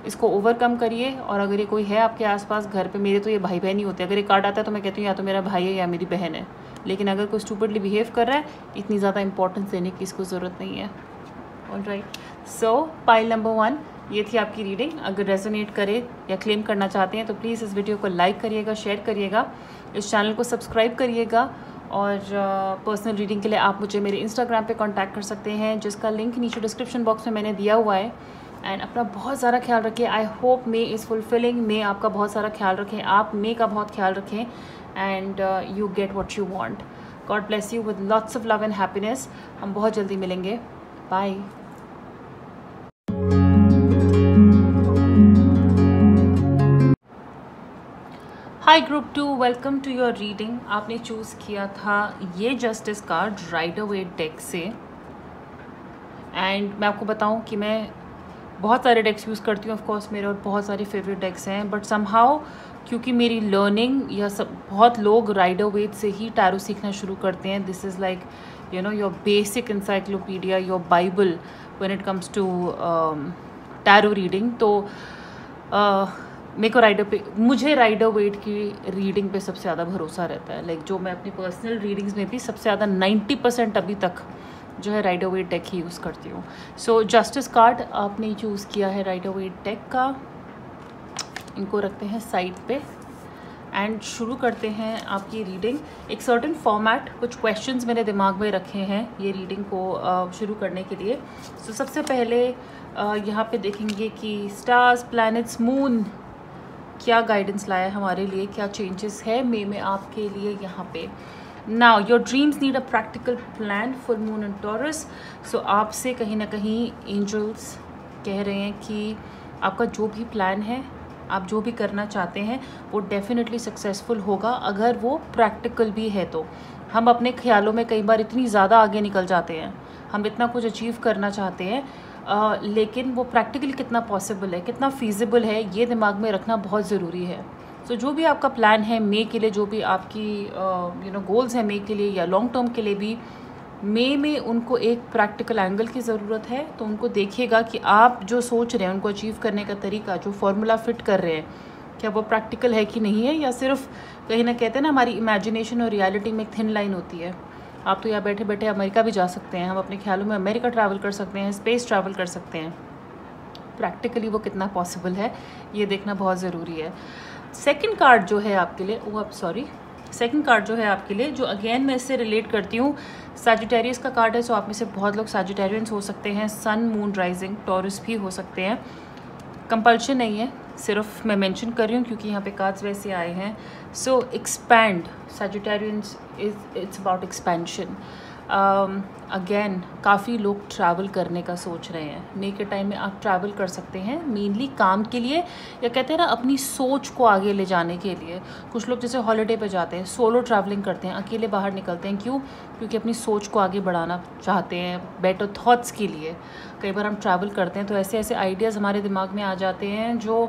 इसको ओवरकम करिए। और अगर ये कोई है आपके आसपास घर पे, मेरे तो ये भाई बहन ही होते हैं, अगर ये कार्ड आता है तो मैं कहती हूँ या तो मेरा भाई है या मेरी बहन है, लेकिन अगर कोई स्टूपिडली बिहेव कर रहा है, इतनी ज़्यादा इंपॉर्टेंस देने की इसको ज़रूरत नहीं है। ऑलराइट, सो पाइल नंबर 1 ये थी आपकी रीडिंग। अगर रेजोनेट करे या क्लेम करना चाहते हैं तो प्लीज़ इस वीडियो को लाइक करिएगा, शेयर करिएगा, इस चैनल को सब्सक्राइब करिएगा। और पर्सनल रीडिंग के लिए आप मुझे मेरे इंस्टाग्राम पे कांटेक्ट कर सकते हैं, जिसका लिंक नीचे डिस्क्रिप्शन बॉक्स में मैंने दिया हुआ है। एंड अपना बहुत सारा ख्याल रखें। I hope May is fulfilling. May आपका बहुत सारा ख्याल रखें, आप मे का बहुत ख्याल रखें, and you get what you want. God bless you with lots of love and happiness. हम बहुत जल्दी मिलेंगे। Bye. Hi group 2, welcome to your reading. आपने चूज़ किया था ये justice card Rider Waite deck से। एंड मैं आपको बताऊं कि मैं बहुत सारे डेक्स यूज़ करती हूँ, ऑफ कोर्स मेरे और बहुत सारे फेवरेट डेक्स हैं, बट समहाउ क्योंकि मेरी लर्निंग या सब बहुत लोग राइडर वेट से ही टैरो सीखना शुरू करते हैं। This is like you know your basic encyclopedia, your Bible when it comes to tarot reading. तो मेरे को मुझे राइडर वेट की रीडिंग पे सबसे ज़्यादा भरोसा रहता है। लाइक जो मैं अपनी पर्सनल रीडिंग्स में भी सबसे ज़्यादा 90% अभी तक जो है राइडर वेट डेक ही यूज़ करती हूँ। सो जस्टिस कार्ड आपने चूज़ किया है राइडर वेट डेक का। इनको रखते हैं साइड पे एंड शुरू करते हैं आपकी रीडिंग। एक सर्टेन फॉर्मेट, कुछ क्वेश्चंस मेरे दिमाग में रखे हैं ये रीडिंग को शुरू करने के लिए। सो सबसे पहले यहाँ पे देखेंगे कि स्टार्स, प्लैनेट्स, मून क्या गाइडेंस लाया है हमारे लिए, क्या चेंजेस है मे में आपके लिए यहाँ पे। Now your dreams need a practical plan, full moon and Taurus. So आपसे कहीं ना कहीं एंजल्स कह रहे हैं कि आपका जो भी प्लान है, आप जो भी करना चाहते हैं, वो डेफिनेटली सक्सेसफुल होगा अगर वो प्रैक्टिकल भी है। तो हम अपने ख्यालों में कई बार इतनी ज़्यादा आगे निकल जाते हैं, हम इतना कुछ अचीव करना चाहते हैं, लेकिन वो प्रैक्टिकली कितना पॉसिबल है, कितना फीजिबल है, ये दिमाग में रखना बहुत ज़रूरी है। सो जो भी आपका प्लान है मे के लिए, जो भी आपकी गोल्स हैं मे के लिए या लॉन्ग टर्म के लिए भी, मे में उनको एक प्रैक्टिकल एंगल की ज़रूरत है। तो उनको देखिएगा कि आप जो सोच रहे हैं उनको अचीव करने का तरीका, जो फॉर्मूला फिट कर रहे हैं, क्या वो प्रैक्टिकल है कि नहीं है, या सिर्फ कहीं ना कहते हैं ना हमारी इमेजिनेशन और रियलिटी में एक थिन लाइन होती है। आप तो यहाँ बैठे बैठे अमेरिका भी जा सकते हैं, हम अपने ख्यालों में अमेरिका ट्रैवल कर सकते हैं, स्पेस ट्रैवल कर सकते हैं, प्रैक्टिकली वो कितना पॉसिबल है ये देखना बहुत ज़रूरी है। सेकंड कार्ड जो है आपके लिए सेकंड कार्ड जो है आपके लिए, जो अगेन मैं इससे रिलेट करती हूँ, सैजिटेरियस का कार्ड है। सो आप में से बहुत लोग सैजिटेरियंस हो सकते हैं, सन मून राइजिंग टॉरस भी हो सकते हैं, कंपल्शन नहीं है, सिर्फ मैं मेंशन कर रही हूँ क्योंकि यहाँ पे कार्ड्स वैसे आए हैं। So expand, Sagittarians it's about expansion. Again काफ़ी लोग ट्रैवल करने का सोच रहे हैं। मई के टाइम में आप ट्रैवल कर सकते हैं, मेनली काम के लिए, या कहते हैं ना अपनी सोच को आगे ले जाने के लिए। कुछ लोग जैसे हॉलीडे पे जाते हैं, सोलो ट्रैवलिंग करते हैं, अकेले बाहर निकलते हैं। क्यों? क्योंकि अपनी सोच को आगे बढ़ाना चाहते हैं, बेटर थॉट्स के लिए। कई बार हम ट्रैवल करते हैं तो ऐसे ऐसे आइडियाज़ हमारे दिमाग में आ जाते हैं जो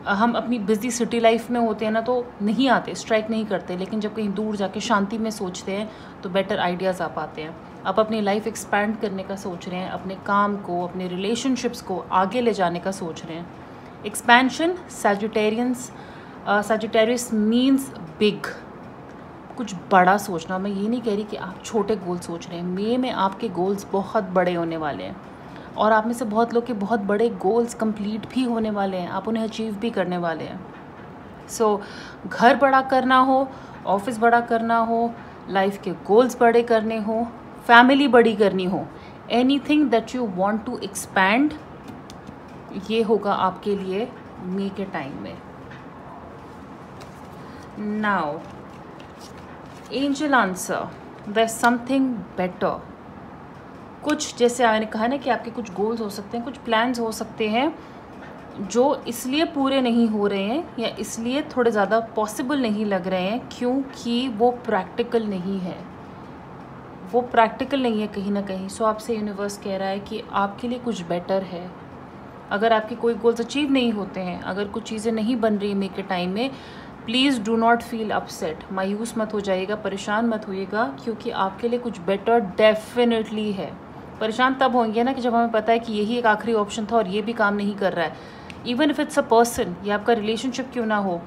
हम अपनी बिजी सिटी लाइफ में होते हैं ना तो नहीं आते, स्ट्राइक नहीं करते, लेकिन जब कहीं दूर जाके शांति में सोचते हैं तो बेटर आइडियाज़ आ पाते हैं। आप अपनी लाइफ एक्सपैंड करने का सोच रहे हैं, अपने काम को, अपने रिलेशनशिप्स को आगे ले जाने का सोच रहे हैं। एक्सपेंशन, सैजिटेरियस मीन्स बिग, कुछ बड़ा सोचना। मैं ये नहीं कह रही कि आप छोटे गोल सोच रहे हैं। मई में आपके गोल्स बहुत बड़े होने वाले हैं और आप में से बहुत लोग के बहुत बड़े गोल्स कंप्लीट भी होने वाले हैं, आप उन्हें अचीव भी करने वाले हैं। सो घर बड़ा करना हो, ऑफिस बड़ा करना हो, लाइफ के गोल्स बड़े करने हो, फैमिली बड़ी करनी हो, anything that you want to expand, ये होगा आपके लिए मई के टाइम में। Now angel answer, there something better. कुछ जैसे मैंने कहा ना कि आपके कुछ गोल्स हो सकते हैं, कुछ प्लान्स हो सकते हैं जो इसलिए पूरे नहीं हो रहे हैं या इसलिए थोड़े ज़्यादा पॉसिबल नहीं लग रहे हैं क्योंकि वो प्रैक्टिकल नहीं है, वो प्रैक्टिकल नहीं है कहीं ना कहीं। सो आपसे यूनिवर्स कह रहा है कि आपके लिए कुछ बेटर है। अगर आपके कोई गोल्स अचीव नहीं होते हैं, अगर कुछ चीज़ें नहीं बन रही मई के टाइम में, please do not feel upset, मायूस मत हो जाइएगा, परेशान मत होइएगा, क्योंकि आपके लिए कुछ बेटर डेफिनेटली है। परेशान तब होंगे ना कि जब हमें पता है कि यही एक आखिरी ऑप्शन था और ये भी काम नहीं कर रहा है। Even if it's a person या आपका रिलेशनशिप क्यों ना हो,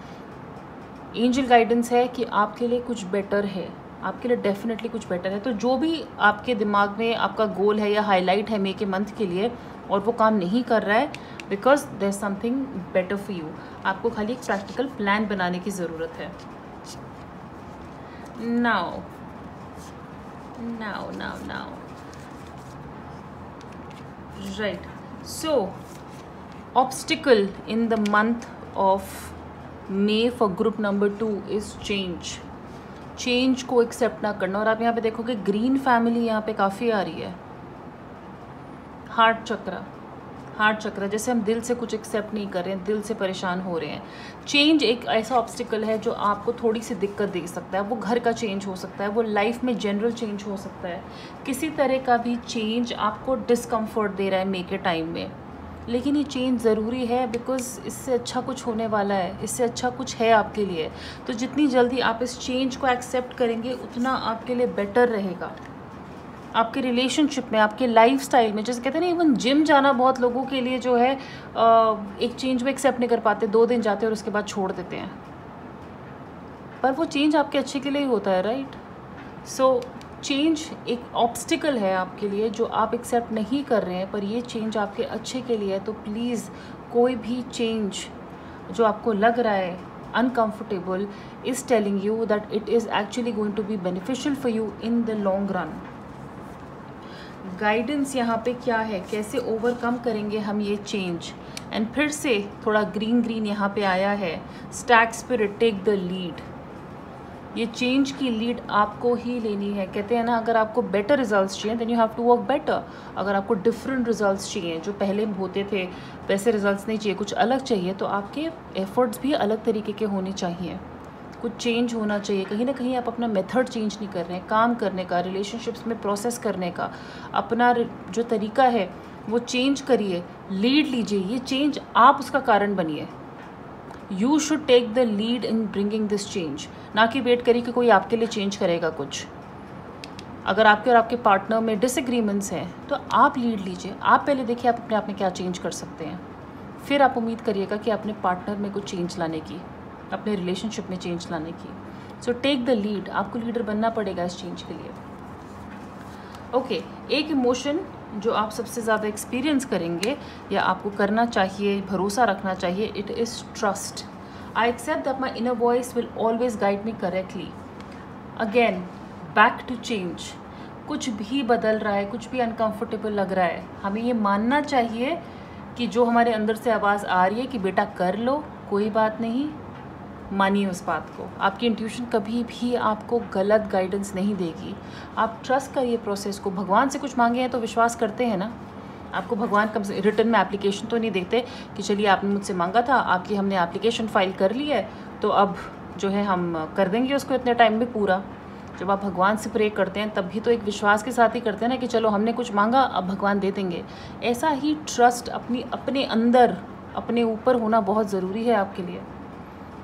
एंजल गाइडेंस है कि आपके लिए कुछ बेटर है, आपके लिए डेफिनेटली कुछ बेटर है। तो जो भी आपके दिमाग में आपका गोल है या हाईलाइट है मई के मंथ के लिए और वो काम नहीं कर रहा है, because there is something better for you. आपको खाली एक प्रैक्टिकल प्लान बनाने की ज़रूरत है। Now right, so obstacle in the month of May for group number 2 is change को एक्सेप्ट ना करना। और आप यहाँ पे देखोगे ग्रीन फैमिली यहाँ पे काफ़ी आ रही है। हार्ट चक्र, जैसे हम दिल से कुछ एक्सेप्ट नहीं कर रहे हैं, दिल से परेशान हो रहे हैं। चेंज एक ऐसा ऑब्स्टिकल है जो आपको थोड़ी सी दिक्कत दे सकता है। वो घर का चेंज हो सकता है, वो लाइफ में जनरल चेंज हो सकता है, किसी तरह का भी चेंज आपको डिस्कम्फर्ट दे रहा है मई के टाइम में। लेकिन ये चेंज ज़रूरी है बिकॉज इससे अच्छा कुछ होने वाला है, इससे अच्छा कुछ है आपके लिए। तो जितनी जल्दी आप इस चेंज को एक्सेप्ट करेंगे उतना आपके लिए बेटर रहेगा, आपके रिलेशनशिप में, आपके लाइफस्टाइल में। जैसे कहते हैं ना, इवन जिम जाना बहुत लोगों के लिए जो है एक चेंज में एक्सेप्ट नहीं कर पाते, 2 दिन जाते हैं और उसके बाद छोड़ देते हैं, पर वो चेंज आपके अच्छे के लिए ही होता है, राइट। सो चेंज एक ऑब्स्टिकल है आपके लिए जो आप एक्सेप्ट नहीं कर रहे हैं, पर ये चेंज आपके अच्छे के लिए है। तो प्लीज़ कोई भी चेंज जो आपको लग रहा है uncomfortable is telling you that it is actually going to be beneficial for you in the long run. Guidance यहाँ पे क्या है, कैसे ओवरकम करेंगे हम ये चेंज। एंड फिर से थोड़ा ग्रीन यहाँ पे आया है, stag spirit, take the lead. ये चेंज की लीड आपको ही लेनी है। कहते हैं ना, अगर आपको बेटर रिजल्ट्स चाहिए then you have to work better. अगर आपको डिफरेंट रिजल्ट्स चाहिए, जो पहले होते थे वैसे रिजल्ट्स नहीं चाहिए, कुछ अलग चाहिए, तो आपके एफर्ट्स भी अलग तरीके के होने चाहिए। कुछ चेंज होना चाहिए। कहीं ना कहीं आप अपना मेथड चेंज नहीं कर रहे हैं काम करने का, रिलेशनशिप्स में प्रोसेस करने का, अपना जो तरीका है वो चेंज करिए, लीड लीजिए। ये चेंज आप उसका कारण बनिए। You should take the lead in bringing this change, ना कि वेट करिए कि कोई आपके लिए चेंज करेगा कुछ। अगर आपके और आपके पार्टनर में डिसएग्रीमेंट्स हैं तो आप लीड लीजिए। आप पहले देखिए आप अपने आप में क्या चेंज कर सकते हैं, फिर आप उम्मीद करिएगा कि अपने पार्टनर में कुछ चेंज लाने की, अपने रिलेशनशिप में चेंज लाने की। सो टेक द लीड, आपको लीडर बनना पड़ेगा इस चेंज के लिए। ओके, एक इमोशन जो आप सबसे ज़्यादा एक्सपीरियंस करेंगे या आपको करना चाहिए, भरोसा रखना चाहिए, it is trust. I accept that my inner voice will always guide me correctly. Again back to change. कुछ भी बदल रहा है, कुछ भी अनकंफर्टेबल लग रहा है, हमें ये मानना चाहिए कि जो हमारे अंदर से आवाज़ आ रही है कि बेटा कर लो, कोई बात नहीं, मानिए उस बात को. आपकी इंट्यूशन कभी भी आपको गलत गाइडेंस नहीं देगी. आप ट्रस्ट करिए प्रोसेस को. भगवान से कुछ मांगे हैं तो विश्वास करते हैं ना. आपको भगवान कम से रिटर्न में एप्लीकेशन तो नहीं देते कि चलिए आपने मुझसे मांगा था, आपकी हमने एप्लीकेशन फाइल कर ली है, तो अब जो है हम कर देंगे उसको इतने टाइम में पूरा. जब आप भगवान से प्रे करते हैं तब भी तो एक विश्वास के साथ ही करते हैं ना कि चलो हमने कुछ मांगा, अब भगवान दे देंगे. ऐसा ही ट्रस्ट अपने अंदर, अपने ऊपर होना बहुत ज़रूरी है आपके लिए.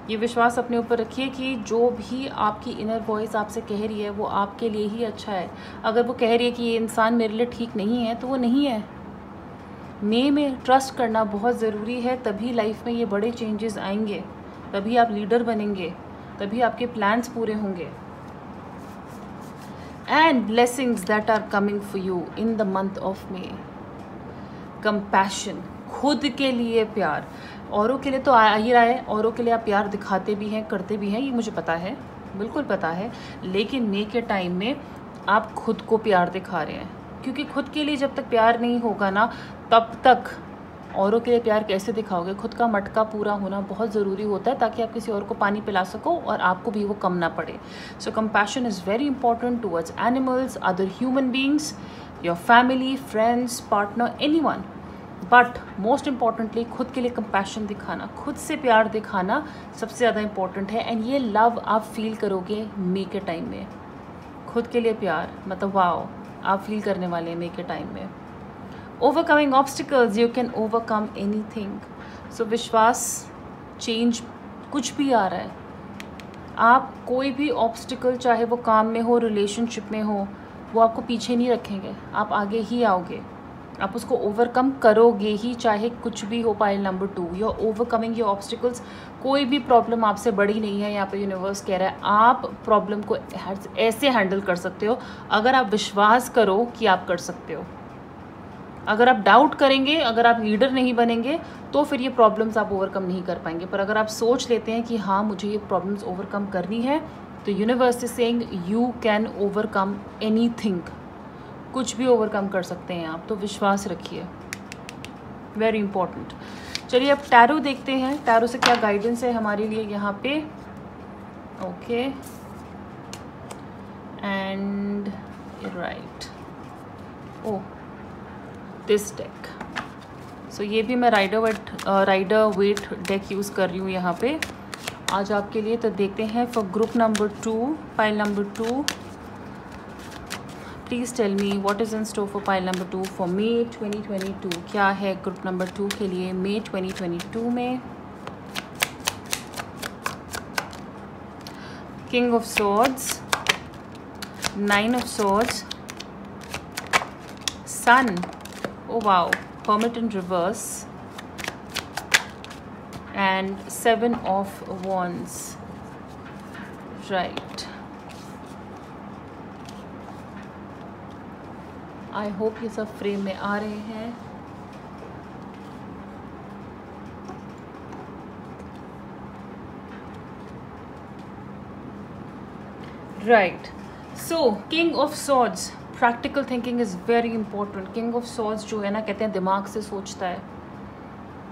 ये विश्वास अपने ऊपर रखिए कि जो भी आपकी इनर वॉइस आपसे कह रही है वो आपके लिए ही अच्छा है. अगर वो कह रही है कि ये इंसान मेरे लिए ठीक नहीं है तो वो नहीं है. में ट्रस्ट करना बहुत ज़रूरी है. तभी लाइफ में ये बड़े चेंजेस आएंगे, तभी आप लीडर बनेंगे, तभी आपके प्लान्स पूरे होंगे. And blessings that are coming for you in the month of May. Compassion, खुद के लिए प्यार. औरों के लिए तो आ ही रहा है, औरों के लिए आप प्यार दिखाते भी हैं, करते भी हैं, ये मुझे पता है, बिल्कुल पता है. लेकिन मे के टाइम में आप खुद को प्यार दिखा रहे हैं, क्योंकि खुद के लिए जब तक प्यार नहीं होगा ना, तब तक औरों के लिए प्यार कैसे दिखाओगे. खुद का मटका पूरा होना बहुत ज़रूरी होता है ताकि आप किसी और को पानी पिला सको और आपको भी वो कम ना पड़े. So compassion is very important towards animals, other human beings, your family, friends, partner, anyone. But most importantly खुद के लिए कंपैशन दिखाना, खुद से प्यार दिखाना सबसे ज़्यादा इम्पॉर्टेंट है. एंड ये लव आप फील करोगे मे के टाइम में. खुद के लिए प्यार मतलब वाओ, आप फील करने वाले हैं मे के टाइम में. Overcoming obstacles, you can overcome anything. So विश्वास, चेंज, कुछ भी आ रहा है, आप कोई भी ऑब्स्टिकल, चाहे वो काम में हो, रिलेशनशिप में हो, वो आपको पीछे नहीं रखेंगे. आप आगे ही आओगे, आप उसको ओवरकम करोगे ही, चाहे कुछ भी हो. Pile number 2, you are overcoming your obstacles. कोई भी प्रॉब्लम आपसे बड़ी नहीं है. यहाँ पे यूनिवर्स कह रहा है आप प्रॉब्लम को ऐसे हैंडल कर सकते हो अगर आप विश्वास करो कि आप कर सकते हो. अगर आप डाउट करेंगे, अगर आप लीडर नहीं बनेंगे, तो फिर ये प्रॉब्लम्स आप ओवरकम नहीं कर पाएंगे. पर अगर आप सोच लेते हैं कि हाँ मुझे ये प्रॉब्लम्स ओवरकम करनी है, तो universe is saying you can overcome anything. कुछ भी ओवरकम कर सकते हैं आप, तो विश्वास रखिए. Very important. चलिए अब टैरो देखते हैं. टैरो से क्या गाइडेंस है हमारे लिए यहाँ पे. Okay, and right, oh this deck. So ये भी मैं राइडर वेट डेक यूज़ कर रही हूँ यहाँ पे आज आपके लिए. तो देखते हैं for group number 2, pile number 2. Please tell me what is in store for pile number 2 for May 2022. क्या है ग्रुप नंबर 2 के लिए मे 2022 में. King of swords, 9 of swords, sun, oh wow, hermit in reverse, and 7 of wands. Right, I hope ये सब फ्रेम में आ रहे हैं. Right, so king of swords, practical thinking is very important. King of swords जो है ना, कहते हैं दिमाग से सोचता है.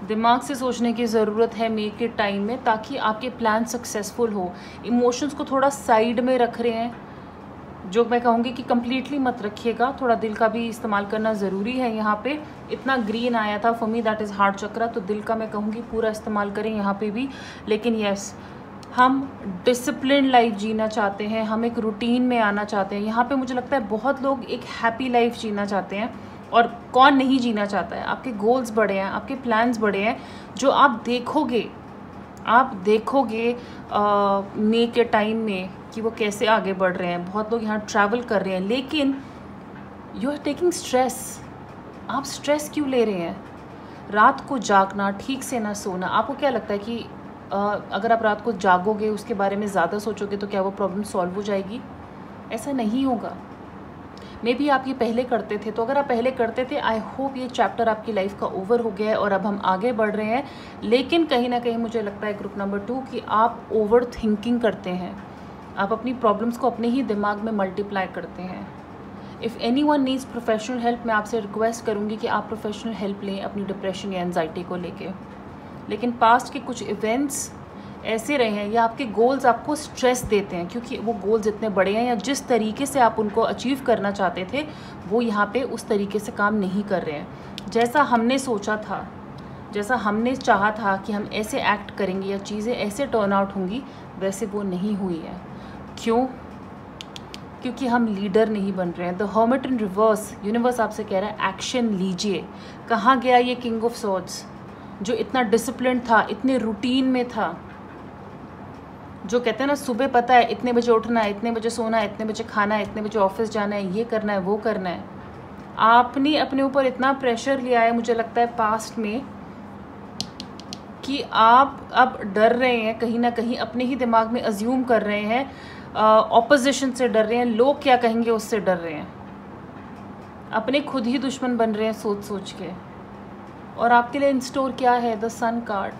दिमाग से सोचने की ज़रूरत है मे के टाइम में, ताकि आपके प्लान सक्सेसफुल हो. इमोशंस को थोड़ा साइड में रख रहे हैं, जो मैं कहूँगी कि कम्प्लीटली मत रखिएगा. थोड़ा दिल का भी इस्तेमाल करना ज़रूरी है. यहाँ पे इतना ग्रीन आया था for me, that is heart chakra, तो दिल का मैं कहूँगी पूरा इस्तेमाल करें यहाँ पे भी. लेकिन यस, हम डिसिप्लिन लाइफ जीना चाहते हैं, हम एक रूटीन में आना चाहते हैं. यहाँ पे मुझे लगता है बहुत लोग एक हैप्पी लाइफ जीना चाहते हैं, और कौन नहीं जीना चाहता है. आपके गोल्स बड़े हैं, आपके प्लान्स बड़े हैं, जो आप देखोगे मे के टाइम में कि वो कैसे आगे बढ़ रहे हैं. बहुत लोग यहाँ ट्रैवल कर रहे हैं, लेकिन यू आर टेकिंग स्ट्रेस. आप स्ट्रेस क्यों ले रहे हैं? रात को जागना, ठीक से ना सोना. आपको क्या लगता है कि अगर आप रात को जागोगे, उसके बारे में ज़्यादा सोचोगे, तो क्या वो प्रॉब्लम सॉल्व हो जाएगी? ऐसा नहीं होगा. मे बी आप ये पहले करते थे, तो अगर आप पहले करते थे, आई होप ये चैप्टर आपकी लाइफ का ओवर हो गया है और अब हम आगे बढ़ रहे हैं। लेकिन कहीं ना कहीं मुझे लगता है ग्रुप नंबर 2 कि आप ओवर थिंकिंग करते हैं, आप अपनी प्रॉब्लम्स को अपने ही दिमाग में मल्टीप्लाई करते हैं। If any one needs professional help, मैं आपसे रिक्वेस्ट करूँगी कि आप प्रोफेशनल हेल्प लें अपनी डिप्रेशन या एनजाइटी को लेके। लेकिन पास्ट के कुछ इवेंट्स ऐसे रहे हैं या आपके गोल्स आपको स्ट्रेस देते हैं, क्योंकि वो गोल्स इतने बड़े हैं या जिस तरीके से आप उनको अचीव करना चाहते थे वो यहाँ पे उस तरीके से काम नहीं कर रहे हैं जैसा हमने सोचा था, जैसा हमने चाहा था कि हम ऐसे एक्ट करेंगे या चीज़ें ऐसे टर्न आउट होंगी, वैसे वो नहीं हुई है। क्यों? क्योंकि हम लीडर नहीं बन रहे हैं। The hermit in reverse, universe आपसे कह रहा है एक्शन लीजिए। कहाँ गया ये किंग ऑफ सॉर्ड्स जो इतना डिसिप्लिन था, इतने रूटीन में था, जो कहते हैं ना सुबह पता है इतने बजे उठना है, इतने बजे सोना है, इतने बजे खाना है, इतने बजे ऑफिस जाना है, ये करना है, वो करना है। आपने अपने ऊपर इतना प्रेशर लिया है मुझे लगता है पास्ट में कि आप अब डर रहे हैं, कहीं ना कहीं अपने ही दिमाग में अज्यूम कर रहे हैं, ऑपोजिशन से डर रहे हैं, लोग क्या कहेंगे उससे डर रहे हैं, अपने खुद ही दुश्मन बन रहे हैं सोच सोच के। और आपके लिए इन स्टोर क्या है? The sun card,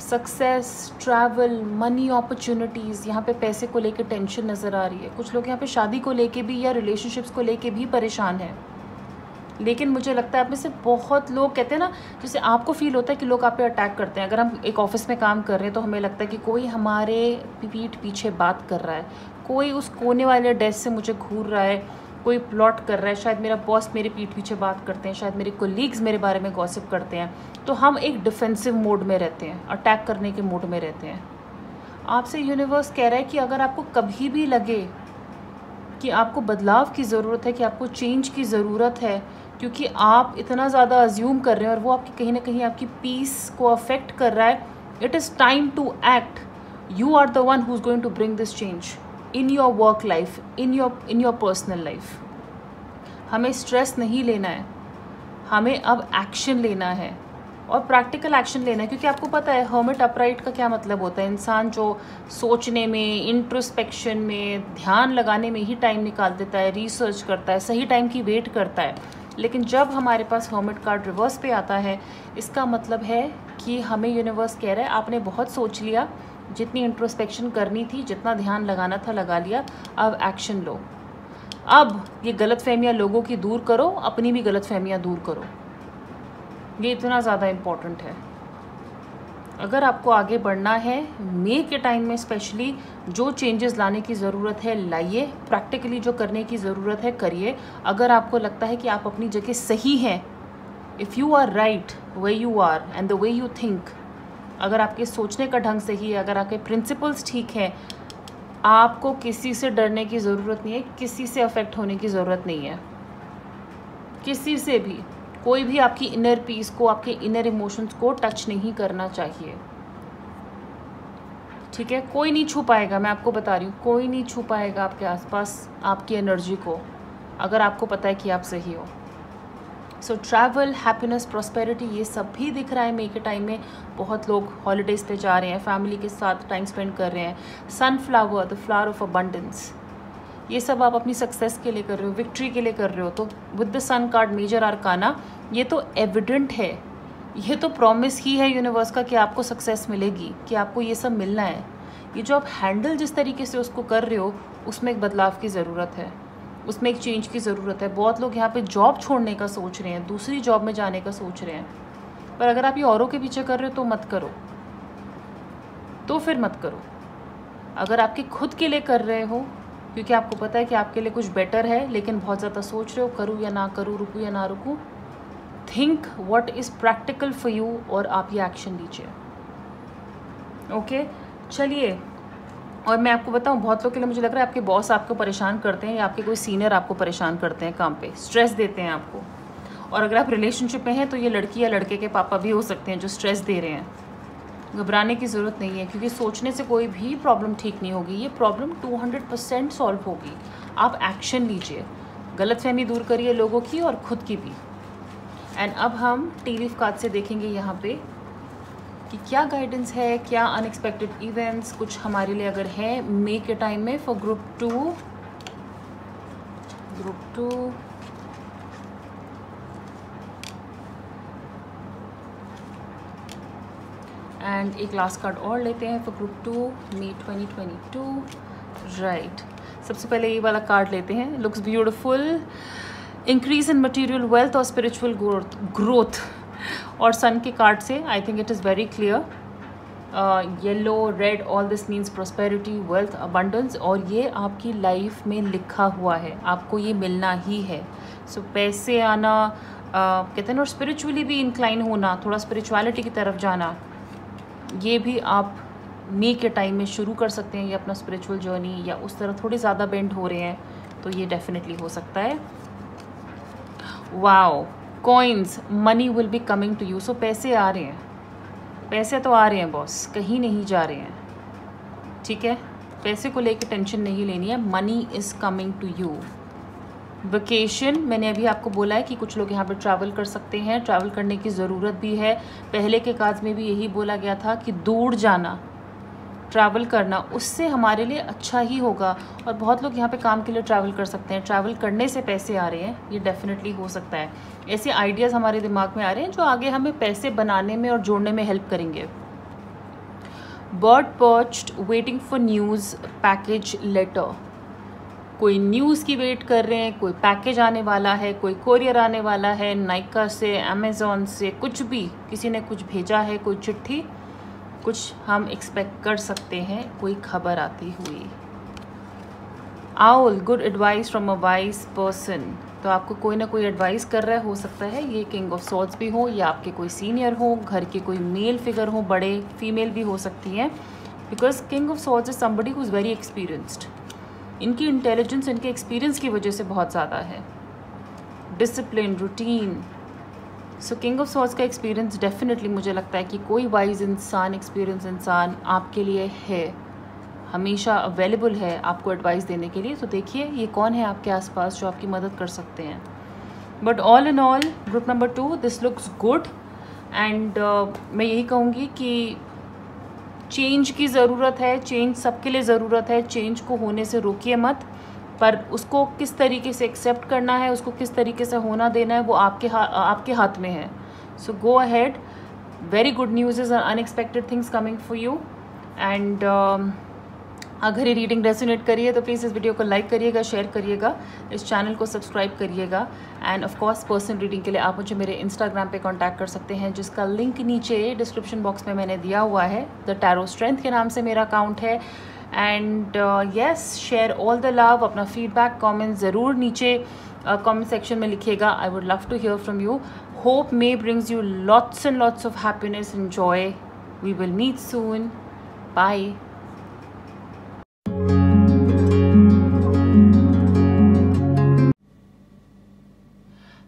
success, travel, money opportunities. यहाँ पे पैसे को लेके टेंशन नज़र आ रही है। कुछ लोग यहाँ पे शादी को लेके भी या रिलेशनशिप्स को लेके भी परेशान हैं। लेकिन मुझे लगता है आप में से बहुत लोग कहते हैं ना, जैसे आपको फील होता है कि लोग आप पे अटैक करते हैं। अगर हम एक ऑफिस में काम कर रहे हैं तो हमें लगता है कि कोई हमारे पीठ पीछे बात कर रहा है, कोई उस कोने वाले डेस्क से मुझे घूर रहा है, कोई प्लॉट कर रहा है, शायद मेरा बॉस मेरे पीठ पीछे बात करते हैं, शायद मेरे कोलीग्स मेरे बारे में गॉसिप करते हैं। तो हम एक डिफेंसिव मोड में रहते हैं, अटैक करने के मोड में रहते हैं। आपसे यूनिवर्स कह रहा है कि अगर आपको कभी भी लगे कि आपको बदलाव की ज़रूरत है, कि आपको चेंज की ज़रूरत है, क्योंकि आप इतना ज़्यादा अज्यूम कर रहे हैं और वो आपकी कहीं ना कहीं आपकी पीस को अफेक्ट कर रहा है, it is time to act. You are the one who is going to bring this change in your work life, in your personal life. हमें स्ट्रेस नहीं लेना है, हमें अब एक्शन लेना है और प्रैक्टिकल एक्शन लेना है। क्योंकि आपको पता है हर्मिट अपराइट का क्या मतलब होता है? इंसान जो सोचने में, इंट्रोस्पेक्शन में, ध्यान लगाने में ही टाइम निकाल देता है, रिसर्च करता है, सही टाइम की वेट करता है। लेकिन जब हमारे पास हर्मिट कार्ड रिवर्स पे आता है, इसका मतलब है कि हमें यूनिवर्स कह रहा है आपने बहुत सोच लिया, जितनी इंट्रोस्पेक्शन करनी थी, जितना ध्यान लगाना था लगा लिया, अब एक्शन लो। अब ये गलतफहमियां लोगों की दूर करो, अपनी भी गलतफहमियां दूर करो। ये इतना ज़्यादा इम्पॉर्टेंट है। अगर आपको आगे बढ़ना है, मई के टाइम में स्पेशली जो चेंजेस लाने की ज़रूरत है लाइए, प्रैक्टिकली जो करने की ज़रूरत है करिए। अगर आपको लगता है कि आप अपनी जगह सही हैं, if you are right way you are and the way you think, अगर आपके सोचने का ढंग सही है, अगर आपके प्रिंसिपल्स ठीक हैं, आपको किसी से डरने की ज़रूरत नहीं है, किसी से अफेक्ट होने की ज़रूरत नहीं है, किसी से भी। कोई भी आपकी इनर पीस को, आपके इनर इमोशंस को टच नहीं करना चाहिए, ठीक है? कोई नहीं छू पाएगा, मैं आपको बता रही हूँ, कोई नहीं छू पाएगा आपके आसपास आपकी एनर्जी को, अगर आपको पता है कि आप सही हो। सो ट्रैवल, हैप्पीनेस, प्रॉस्पेरिटी, ये सब भी दिख रहा है मई के टाइम में। बहुत लोग हॉलीडेज़ पे जा रहे हैं, फैमिली के साथ टाइम स्पेंड कर रहे हैं। Sunflower, the flower of abundance, ये सब आप अपनी सक्सेस के लिए कर रहे हो, विक्ट्री के लिए कर रहे हो। तो with the sun card, major arcana, ये तो एविडेंट है, ये तो प्रॉमिस ही है यूनिवर्स का कि आपको सक्सेस मिलेगी, कि आपको ये सब मिलना है। ये जो आप हैंडल जिस तरीके से उसको कर रहे हो, उसमें एक बदलाव की ज़रूरत है, उसमें एक चेंज की ज़रूरत है। बहुत लोग यहाँ पे जॉब छोड़ने का सोच रहे हैं, दूसरी जॉब में जाने का सोच रहे हैं, पर अगर आप ये औरों के पीछे कर रहे हो तो मत करो, तो फिर मत करो। अगर आपके खुद के लिए कर रहे हो, क्योंकि आपको पता है कि आपके लिए कुछ बेटर है, लेकिन बहुत ज़्यादा सोच रहे हो करूँ या ना करूँ, रुकूँ या ना रुकूँ, think what is practical for you और आप ये एक्शन लीजिए। ओके, चलिए। और मैं आपको बताऊं, बहुत लोग के लिए मुझे लग रहा है आपके बॉस आपको परेशान करते हैं या आपके कोई सीनियर आपको परेशान करते हैं काम पे, स्ट्रेस देते हैं आपको। और अगर आप रिलेशनशिप में हैं तो ये लड़की या लड़के के पापा भी हो सकते हैं जो स्ट्रेस दे रहे हैं। घबराने की ज़रूरत नहीं है, क्योंकि सोचने से कोई भी प्रॉब्लम ठीक नहीं होगी। ये प्रॉब्लम 200% सॉल्व होगी। आप एक्शन लीजिए, गलतफहमी दूर करिए लोगों की और ख़ुद की भी। एंड अब हम टी लीफ कार्ड से देखेंगे यहाँ पे कि क्या गाइडेंस है, क्या अनएक्सपेक्टेड इवेंट्स कुछ हमारे लिए अगर है मई के टाइम में फॉर ग्रुप 2, ग्रुप 2, एंड एक लास्ट कार्ड और लेते हैं फॉर ग्रुप 2 मई 2022। राइट, सबसे पहले ये वाला कार्ड लेते हैं। Looks beautiful, increase in material wealth और स्पिरिचुअल ग्रोथ। और सन के कार्ड से I think it is very clear, yellow red, all this means prosperity, wealth, abundance, और ये आपकी लाइफ में लिखा हुआ है, आपको ये मिलना ही है। सो पैसे आना, कहते हैं ना, और स्पिरिचुअली भी इंक्लाइन होना, थोड़ा स्पिरिचुअलिटी की तरफ जाना, ये भी आप मई के टाइम में शुरू कर सकते हैं। ये अपना स्पिरिचुअल जर्नी या उस तरह थोड़े ज़्यादा बेंड हो रहे हैं तो ये डेफिनेटली हो सकता है। Wow, coins, money will be coming to you. So पैसे आ रहे हैं, पैसे तो आ रहे हैं बॉस, कहीं नहीं जा रहे हैं, ठीक है। पैसे को लेकर टेंशन नहीं लेनी है, money is coming to you. Vacation, मैंने अभी आपको बोला है कि कुछ लोग यहाँ पे ट्रैवल कर सकते हैं, ट्रैवल करने की ज़रूरत भी है। पहले के कार्ड्स में भी यही बोला गया था कि दूर जाना, ट्रैवल करना, उससे हमारे लिए अच्छा ही होगा। और बहुत लोग यहाँ पे काम के लिए ट्रैवल कर सकते हैं, ट्रैवल करने से पैसे आ रहे हैं, ये डेफिनेटली हो सकता है। ऐसे आइडियाज़ हमारे दिमाग में आ रहे हैं जो आगे हमें पैसे बनाने में और जोड़ने में हेल्प करेंगे। Bird perched, waiting for news, package letter, कोई न्यूज़ की वेट कर रहे हैं, कोई पैकेज आने वाला है, कोई कोरियर आने वाला है, नाइका से, अमेज़ॉन से, कुछ भी, किसी ने कुछ भेजा है, कोई चिट्ठी, कुछ हम एक्सपेक्ट कर सकते हैं, कोई खबर आती हुई। Owl, good advice from a wise person, तो आपको कोई ना कोई एडवाइस कर रहा है, हो सकता है ये किंग ऑफ सॉर्ड्स भी हो, या आपके कोई सीनियर हो, घर के कोई मेल फिगर हो, बड़े, फीमेल भी हो सकती हैं, because king of swords is somebody who is very experienced. इनकी इंटेलिजेंस इनके एक्सपीरियंस की वजह से बहुत ज़्यादा है। Discipline, routine, so king of swords का एक्सपीरियंस डेफिनेटली मुझे लगता है कि कोई वाइज इंसान, एक्सपीरियंस इंसान आपके लिए है, हमेशा अवेलेबल है आपको एडवाइस देने के लिए। तो देखिए ये कौन है आपके आसपास जो आपकी मदद कर सकते हैं। But all in all, group number 2, this looks good, and मैं यही कहूँगी कि चेंज की ज़रूरत है, चेंज सबके लिए ज़रूरत है, चेंज को होने से रोकिए मत, पर उसको किस तरीके से एक्सेप्ट करना है, उसको किस तरीके से होना देना है, वो आपके हाथ में है। So go ahead, very good news is unexpected things coming for you. And अगर ये रीडिंग रेजोनेट करिए तो प्लीज़ इस वीडियो को लाइक करिएगा, शेयर करिएगा, इस चैनल को सब्सक्राइब करिएगा। End of course personal reading के लिए आप मुझे मेरे इंस्टाग्राम पे कांटेक्ट कर सकते हैं, जिसका लिंक नीचे डिस्क्रिप्शन बॉक्स में मैंने दिया हुआ है। द टैरो स्ट्रेंथ के नाम से मेरा अकाउंट है। And yes, share all the love. अपना फीडबैक कमेंट ज़रूर नीचे कमेंट सेक्शन में लिखिएगा। I would love to hear from you. Hope May brings you lots and lots of happiness and joy. We will meet soon. Bye.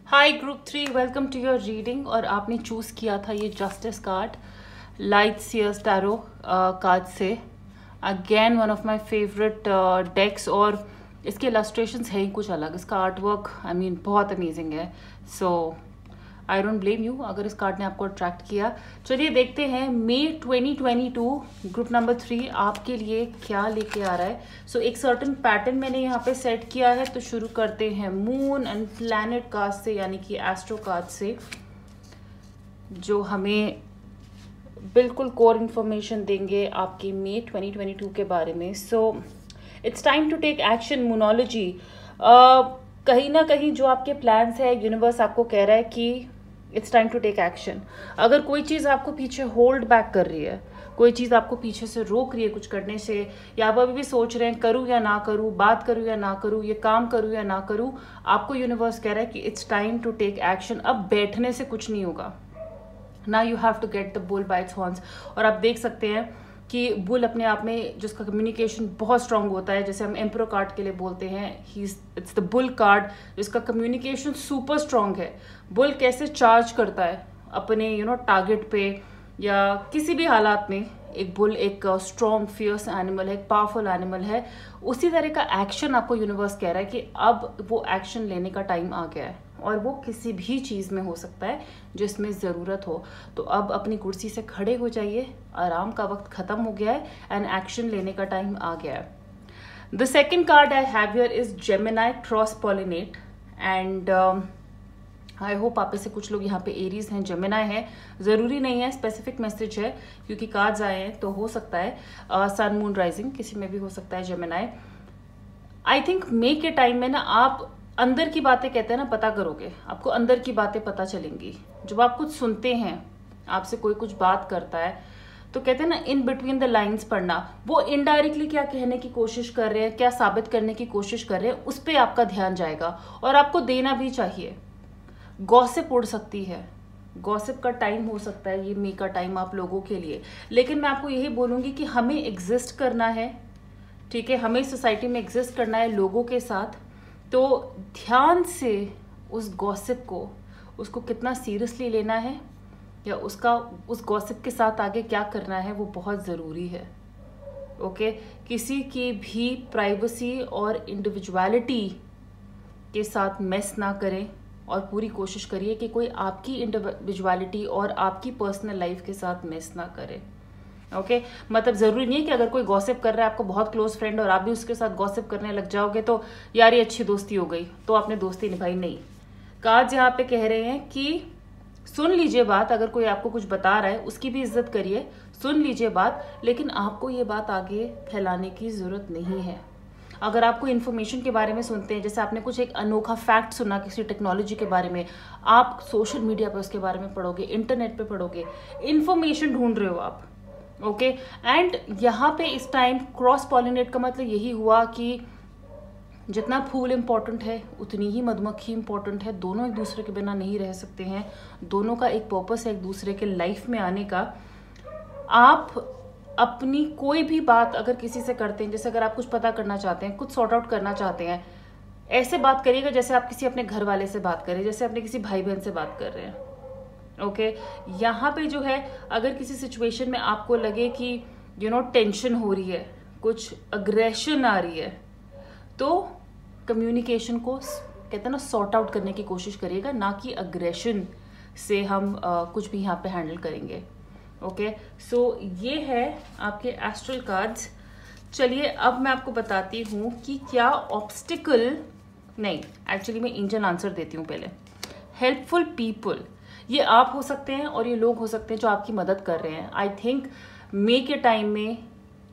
Hi group 3, welcome to your reading. और आपने चूज़ किया था ये justice card light seers tarot card से। Again one of my favourite decks, और इसके इलस्ट्रेशंस है ही कुछ अलग, इसका आर्ट वर्क आई मीन बहुत अमेजिंग है। सो आई डोंट ब्लेम यू अगर इस कार्ड ने आपको अट्रैक्ट किया। चलिए देखते हैं मई 2022 ग्रुप नंबर 3 आपके लिए क्या लेके आ रहा है। सो एक सर्टन पैटर्न मैंने यहाँ पे सेट किया है, तो शुरू करते हैं मून एंड प्लैनेट कार्ड से, यानी कि एस्ट्रो कार्ड से, जो हमें बिल्कुल कोर इन्फॉर्मेशन देंगे आपकी मई 2022 के बारे में। So it's time to take action moonology. कहीं ना कहीं जो आपके प्लान्स है, यूनिवर्स आपको कह रहा है कि it's time to take action. अगर कोई चीज़ आपको पीछे होल्ड बैक कर रही है, कोई चीज़ आपको पीछे से रोक रही है कुछ करने से, या आप अभी भी सोच रहे हैं करूँ या ना करूँ, बात करूँ या ना करूँ, ये काम करूँ या ना करूँ, आपको यूनिवर्स कह रहा है कि it's time to take action. अब बैठने से कुछ नहीं होगा। Now you have to get the bull by its horns. और आप देख सकते हैं कि बुल अपने आप में जिसका कम्युनिकेशन बहुत स्ट्रांग होता है, जैसे हम एम्परर कार्ड के लिए बोलते हैं, इट्स द बुल कार्ड, जिसका कम्युनिकेशन सुपर स्ट्रांग है। बुल कैसे चार्ज करता है अपने टारगेट पे या किसी भी हालात में, एक बुल एक स्ट्रॉन्ग फियर्स एनिमल है, एक पावरफुल एनिमल है। उसी तरह का एक्शन आपको यूनिवर्स कह रहा है कि अब वो एक्शन लेने का टाइम आ गया है, और वो किसी भी चीज़ में हो सकता है जिसमें ज़रूरत हो। तो अब अपनी कुर्सी से खड़े हो जाइए, आराम का वक्त ख़त्म हो गया है एंड एक्शन लेने का टाइम आ गया है। The second card I have here is Gemini cross pollinate and I hope आप में से कुछ लोग यहाँ पे एरीज हैं, जेमिनाई है, ज़रूरी नहीं है, स्पेसिफिक मैसेज है क्योंकि कार्ड्स आए हैं तो हो सकता है सन मून राइजिंग किसी में भी हो सकता है जेमिनाई। आई थिंक मे के टाइम में ना आप अंदर की बातें कहते हैं ना पता करोगे, आपको अंदर की बातें पता चलेंगी। जब आप कुछ सुनते हैं, आपसे कोई कुछ बात करता है तो कहते हैं ना इन बिटवीन द लाइंस पढ़ना, वो इनडायरेक्टली क्या कहने की कोशिश कर रहे हैं, क्या साबित करने की कोशिश कर रहे हैं, उस पर आपका ध्यान जाएगा और आपको देना भी चाहिए। गॉसिप उड़ सकती है, गॉसिप का टाइम हो सकता है ये मे का टाइम आप लोगों के लिए, लेकिन मैं आपको यही बोलूँगी कि हमें एग्जिस्ट करना है, ठीक है, हमें सोसाइटी में एग्जिस्ट करना है लोगों के साथ, तो ध्यान से उस गॉसिप को, उसको कितना सीरियसली लेना है या उस गॉसिप के साथ आगे क्या करना है वो बहुत ज़रूरी है। ओके, किसी की भी प्राइवेसी और इंडिविजुअलिटी के साथ मेस ना करें और पूरी कोशिश करिए कि कोई आपकी इंडिविजुअलिटी और आपकी पर्सनल लाइफ के साथ मेस ना करे। ओके, मतलब ज़रूरी नहीं है कि अगर कोई गॉसिप कर रहा है, आपको बहुत क्लोज फ्रेंड और आप भी उसके साथ गॉसिप करने लग जाओगे तो यार ये अच्छी दोस्ती हो गई तो आपने दोस्ती निभाई, नहीं। कार्ड्स यहाँ पे कह रहे हैं कि सुन लीजिए बात, अगर कोई आपको कुछ बता रहा है उसकी भी इज्जत करिए, सुन लीजिए बात, लेकिन आपको ये बात आगे फैलाने की ज़रूरत नहीं है। अगर आपको इन्फॉर्मेशन के बारे में सुनते हैं, जैसे आपने कुछ एक अनोखा फैक्ट सुना किसी टेक्नोलॉजी के बारे में, आप सोशल मीडिया पे उसके बारे में पढ़ोगे, इंटरनेट पे पढ़ोगे, इन्फॉर्मेशन ढूंढ रहे हो आप। ओके, एंड यहाँ पे इस टाइम क्रॉस पॉलिनेट का मतलब यही हुआ कि जितना फूल इम्पॉर्टेंट है उतनी ही मधुमक्खी इम्पॉर्टेंट है, दोनों एक दूसरे के बिना नहीं रह सकते हैं, दोनों का एक पर्पस है एक दूसरे के लाइफ में आने का। आप अपनी कोई भी बात अगर किसी से करते हैं, जैसे अगर आप कुछ पता करना चाहते हैं, कुछ सॉर्ट आउट करना चाहते हैं, ऐसे बात करिएगा जैसे आप किसी अपने घर वाले से बात करें, जैसे अपने किसी भाई बहन से बात कर रहे हैं। ओके, यहाँ पे जो है अगर किसी सिचुएशन में आपको लगे कि टेंशन हो रही है, कुछ अग्रेशन आ रही है, तो कम्युनिकेशन को कहते हैं ना सॉर्ट आउट करने की कोशिश करिएगा, ना कि अग्रेशन से हम कुछ भी यहाँ पे हैंडल करेंगे। ओके, सो ये है आपके एस्ट्रल कार्ड्स। चलिए अब मैं आपको बताती हूँ कि क्या ऑब्स्टिकल, नहीं एक्चुअली मैं एंजल आंसर देती हूँ पहले। हेल्पफुल पीपल, ये आप हो सकते हैं और ये लोग हो सकते हैं जो आपकी मदद कर रहे हैं। आई थिंक मे के टाइम में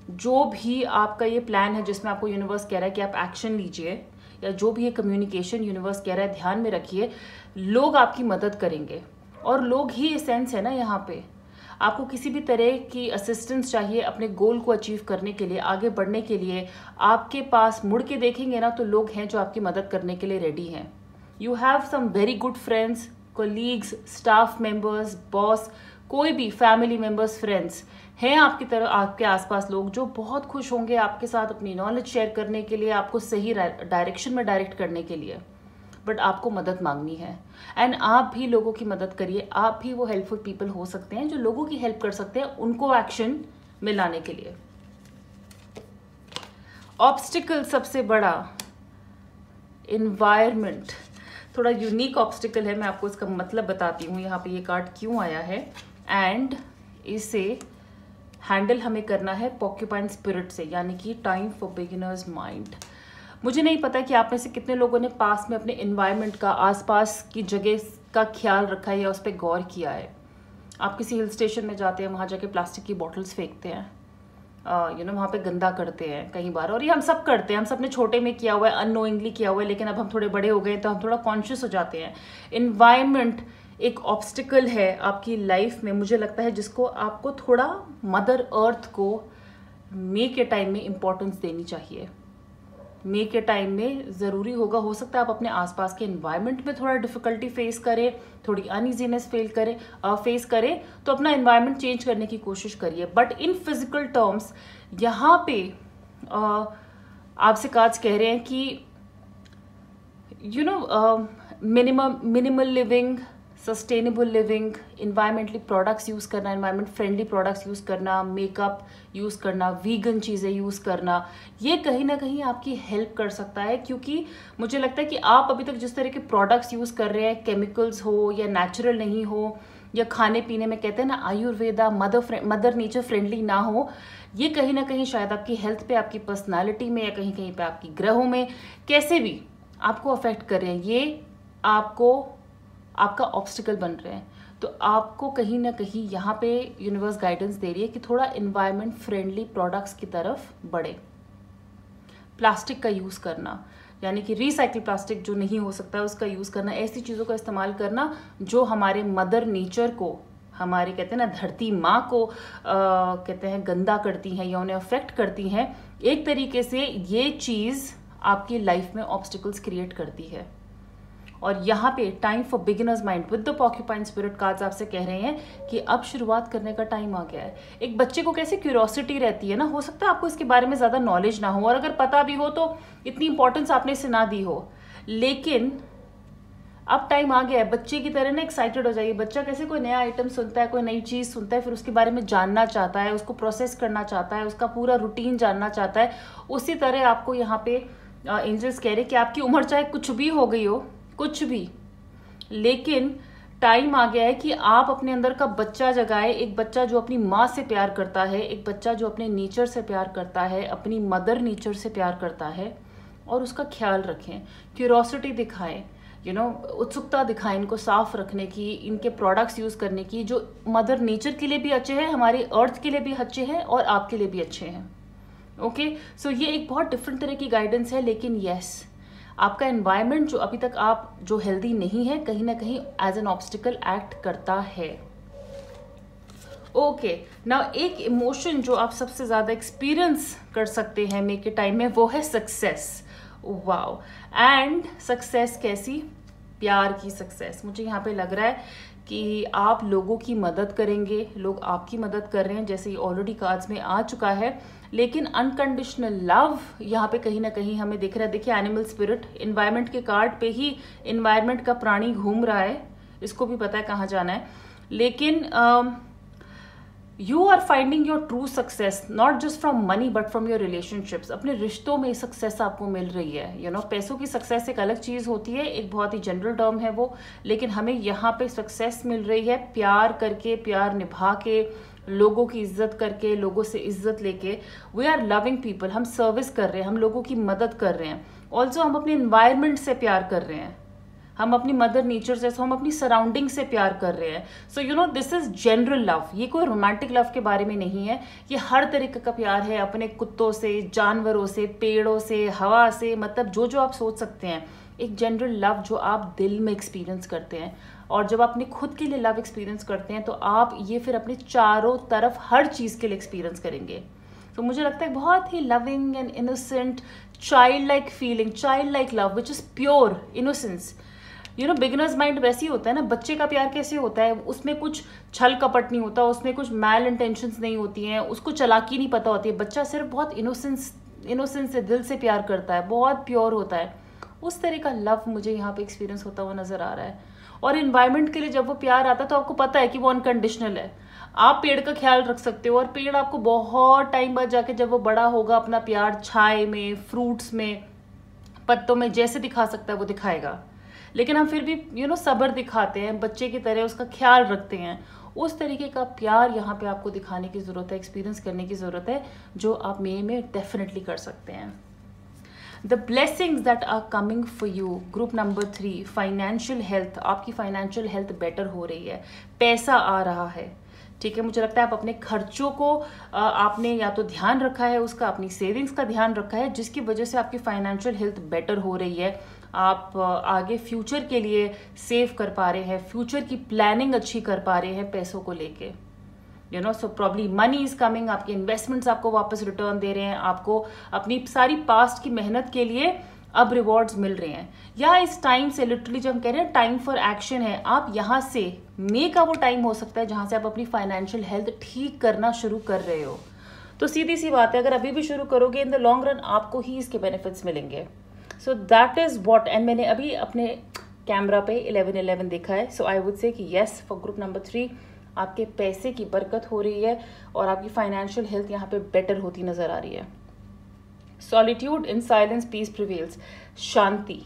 जो भी आपका ये प्लान है जिसमें आपको यूनिवर्स कह रहा है कि आप एक्शन लीजिए, या जो भी ये कम्युनिकेशन यूनिवर्स कह रहा है ध्यान में रखिए, लोग आपकी मदद करेंगे और लोग ही एसेंस है ना यहाँ पे। आपको किसी भी तरह की असिस्टेंस चाहिए अपने गोल को अचीव करने के लिए, आगे बढ़ने के लिए, आपके पास मुड़ के देखेंगे ना तो लोग हैं जो आपकी मदद करने के लिए रेडी हैं। You have some very good friends, colleagues, staff members, boss, कोई भी फैमिली मेंबर्स, फ्रेंड्स हैं आपकी तरह, आपके आसपास लोग जो बहुत खुश होंगे आपके साथ अपनी नॉलेज शेयर करने के लिए, आपको सही डायरेक्शन में डायरेक्ट करने के लिए। बट आपको मदद मांगनी है एंड आप भी लोगों की मदद करिए। आप भी वो हेल्पफुल पीपल हो सकते हैं जो लोगों की हेल्प कर सकते हैं उनको एक्शन में लाने के लिए। ऑब्स्टिकल सबसे बड़ा एनवायरनमेंट, थोड़ा यूनिक ऑब्स्टिकल है, मैं आपको इसका मतलब बताती हूँ यहाँ पे ये कार्ड क्यों आया है। एंड इसे हैंडल हमें करना है पॉक्यूपाइन स्पिरिट से, यानी कि टाइम फॉर बिगिनर्स माइंड। मुझे नहीं पता कि आप में से कितने लोगों ने पास में अपने एनवायरनमेंट का, आसपास की जगह का ख्याल रखा है या उस पर गौर किया है। आप किसी हिल स्टेशन में जाते हैं, वहाँ जाके प्लास्टिक की बॉटल्स फेंकते हैं, वहाँ पे गंदा करते हैं कई बार, और ये हम सब करते हैं, हम सब ने छोटे में किया हुआ है, अननोइंगली किया हुआ है, लेकिन अब हम थोड़े बड़े हो गए तो हम थोड़ा कॉन्शियस हो जाते हैं। एनवायरनमेंट एक ऑब्स्टिकल है आपकी लाइफ में, मुझे लगता है जिसको आपको थोड़ा मदर अर्थ को मे के टाइम में इम्पोर्टेंस देनी चाहिए। मे के टाइम में ज़रूरी होगा, हो सकता है आप अपने आसपास के एनवायरनमेंट में थोड़ा डिफ़िकल्टी फेस करें, थोड़ी अनइजीनेस फेस करें, तो अपना एनवायरनमेंट चेंज करने की कोशिश करिए। बट इन फिजिकल टर्म्स यहाँ पे आपसे कार्ड्स कह रहे हैं कि minimal living, sustainable living, environmentally products use करना, इन्वायरमेंट फ्रेंडली प्रोडक्ट्स यूज़ करना, मेकअप यूज़ करना, वीगन चीज़ें यूज़ करना, ये कहीं ना कहीं आपकी हेल्प कर सकता है। क्योंकि मुझे लगता है कि आप अभी तक जिस तरह के प्रोडक्ट्स यूज़ कर रहे हैं, केमिकल्स हो या नेचुरल नहीं हो, या खाने पीने में कहते हैं ना आयुर्वेदा मदर नेचर फ्रेंडली ना हो, ये कहीं ना कहीं शायद आपकी हेल्थ पे, आपकी पर्सनालिटी में, या कहीं कहीं पे आपकी ग्रहों में कैसे भी आपको अफेक्ट कर रहे हैं, ये आपको आपका ऑब्स्टिकल बन रहे हैं। तो आपको कहीं ना कहीं यहाँ पे यूनिवर्स गाइडेंस दे रही है कि थोड़ा एनवायरनमेंट फ्रेंडली प्रोडक्ट्स की तरफ बढ़े। प्लास्टिक का यूज़ करना, यानी कि रिसाइकिल प्लास्टिक जो नहीं हो सकता उसका यूज़ करना, ऐसी चीज़ों का इस्तेमाल करना जो हमारे मदर नेचर को, हमारे कहते हैं ना धरती माँ को कहते हैं गंदा करती हैं या उन्हें अफेक्ट करती हैं। एक तरीके से ये चीज़ आपकी लाइफ में ऑब्स्टिकल्स क्रिएट करती है। और यहाँ पे time for beginners mind with the porcupine spirit cards आपसे कह रहे हैं कि अब शुरुआत करने का टाइम आ गया है। एक बच्चे को कैसे क्यूरियोसिटी रहती है ना, हो सकता है आपको इसके बारे में ज़्यादा नॉलेज ना हो, और अगर पता भी हो तो इतनी इंपॉर्टेंस आपने इसे ना दी हो, लेकिन अब टाइम आ गया है। बच्चे की तरह ना एक्साइटेड हो जाइए। बच्चा कैसे कोई नया आइटम सुनता है, कोई नई चीज़ सुनता है, फिर उसके बारे में जानना चाहता है, उसको प्रोसेस करना चाहता है, उसका पूरा रूटीन जानना चाहता है। उसी तरह आपको यहाँ पे एंजल्स कह रहे हैं कि आपकी उम्र चाहे कुछ भी हो गई हो, कुछ भी, लेकिन टाइम आ गया है कि आप अपने अंदर का बच्चा जगाए। एक बच्चा जो अपनी माँ से प्यार करता है, एक बच्चा जो अपने नेचर से प्यार करता है, अपनी मदर नेचर से प्यार करता है, और उसका ख्याल रखें, क्यूरोसिटी दिखाएं, उत्सुकता दिखाएं इनको साफ रखने की, इनके प्रोडक्ट्स यूज़ करने की जो मदर नेचर के लिए भी अच्छे हैं, हमारे अर्थ के लिए भी अच्छे हैं और आपके लिए भी अच्छे हैं। ओके, सो ये एक बहुत डिफरेंट तरह की गाइडेंस है, लेकिन यस, आपका एनवायरनमेंट जो अभी तक आप जो हेल्दी नहीं है, कहीं ना कहीं एज एन ऑब्स्टिकल एक्ट करता है। ओके, नाउ एक इमोशन जो आप सबसे ज़्यादा एक्सपीरियंस कर सकते हैं मे के टाइम में, वो है सक्सेस। वाओ, एंड सक्सेस कैसी? प्यार की सक्सेस। मुझे यहाँ पे लग रहा है कि आप लोगों की मदद करेंगे, लोग आपकी मदद कर रहे हैं, जैसे ये ऑलरेडी कार्ड्स में आ चुका है, लेकिन अनकंडीशनल लव यहाँ पे कहीं ना कहीं हमें दिख रहा है। देखिए एनिमल स्पिरिट, इन्वायरमेंट के कार्ड पे ही इन्वायरमेंट का प्राणी घूम रहा है, इसको भी पता है कहाँ जाना है, लेकिन you are finding your true success not just from money but from your relationships. अपने रिश्तों में सक्सेस आपको मिल रही है। पैसों की सक्सेस एक अलग चीज़ होती है, एक बहुत ही जनरल टर्म है वो, लेकिन हमें यहाँ पे सक्सेस मिल रही है प्यार करके, प्यार निभा के, लोगों की इज्जत करके, लोगों से इज्जत लेके। वी आर लविंग पीपल, हम सर्विस कर रहे हैं, हम लोगों की मदद कर रहे हैं। ऑल्सो हम अपने इन्वायरमेंट से प्यार कर रहे हैं, हम अपनी मदर नेचर से, हम अपनी सराउंडिंग से प्यार कर रहे हैं। So this is general love. ये कोई रोमांटिक लव के बारे में नहीं है, ये हर तरीके का प्यार है, अपने कुत्तों से, जानवरों से, पेड़ों से, हवा से, मतलब जो जो आप सोच सकते हैं, एक जनरल लव जो आप दिल में एक्सपीरियंस करते हैं। और जब अपने खुद के लिए लव एक्सपीरियंस करते हैं तो आप ये फिर अपने चारों तरफ हर चीज़ के लिए एक्सपीरियंस करेंगे। तो मुझे लगता है बहुत ही loving and innocent, child like feeling, child like love which is pure innocence. Beginners mind वैसे ही होता है ना, बच्चे का प्यार कैसे होता है, उसमें कुछ छल कपट नहीं होता, उसमें कुछ मैल इंटेंशंस नहीं होती हैं, उसको चालाकी नहीं पता होती है। बच्चा सिर्फ बहुत इनोसेंस से, दिल से प्यार करता है, बहुत प्योर होता है। उस तरह का लव मुझे यहाँ पे एक्सपीरियंस होता हुआ नजर आ रहा है। और इन्वायरमेंट के लिए जब वो प्यार आता है तो आपको पता है कि वो अनकंडीशनल है। आप पेड़ का ख्याल रख सकते हो और पेड़ आपको बहुत टाइम बाद जाके जब वो बड़ा होगा अपना प्यार छाए में, फ्रूट्स में, पत्तों में जैसे दिखा सकता है वो दिखाएगा। लेकिन हम फिर भी सब्र दिखाते हैं, बच्चे की तरह उसका ख्याल रखते हैं। उस तरीके का प्यार यहाँ पे आपको दिखाने की ज़रूरत है, एक्सपीरियंस करने की ज़रूरत है, जो आप मे में डेफिनेटली कर सकते हैं। The blessings that are coming for you, group number 3, financial health. आपकी फाइनेंशियल हेल्थ बेटर हो रही है, पैसा आ रहा है, ठीक है। मुझे लगता है आप अपने खर्चों को आपने या तो ध्यान रखा है उसका, अपनी सेविंग्स का ध्यान रखा है, जिसकी वजह से आपकी फाइनेंशियल हेल्थ बेटर हो रही है। आप आगे फ्यूचर के लिए सेव कर पा रहे हैं, फ्यूचर की प्लानिंग अच्छी कर पा रहे हैं पैसों को लेके। So probably money is coming, आपके इन्वेस्टमेंट्स आपको वापस रिटर्न दे रहे हैं, आपको अपनी सारी पास्ट की मेहनत के लिए अब रिवॉर्ड्स मिल रहे हैं। या इस टाइम से लिटरली जब हम कह रहे हैं टाइम फॉर एक्शन है, आप यहाँ से मे का वो टाइम हो सकता है जहाँ से आप अपनी फाइनेंशियल हेल्थ ठीक करना शुरू कर रहे हो। तो सीधी सी बात है, अगर अभी भी शुरू करोगे इन द लॉन्ग रन आपको ही इसके बेनिफिट्स मिलेंगे। So that is what, and मैंने अभी अपने कैमरा पे 11-11 देखा है। सो आई वुड से कि येस, फॉर ग्रुप नंबर 3 आपके पैसे की बरकत हो रही है और आपकी फाइनेंशियल हेल्थ यहाँ पे बेटर होती नजर आ रही है। Solitude in silence peace prevails, शांति।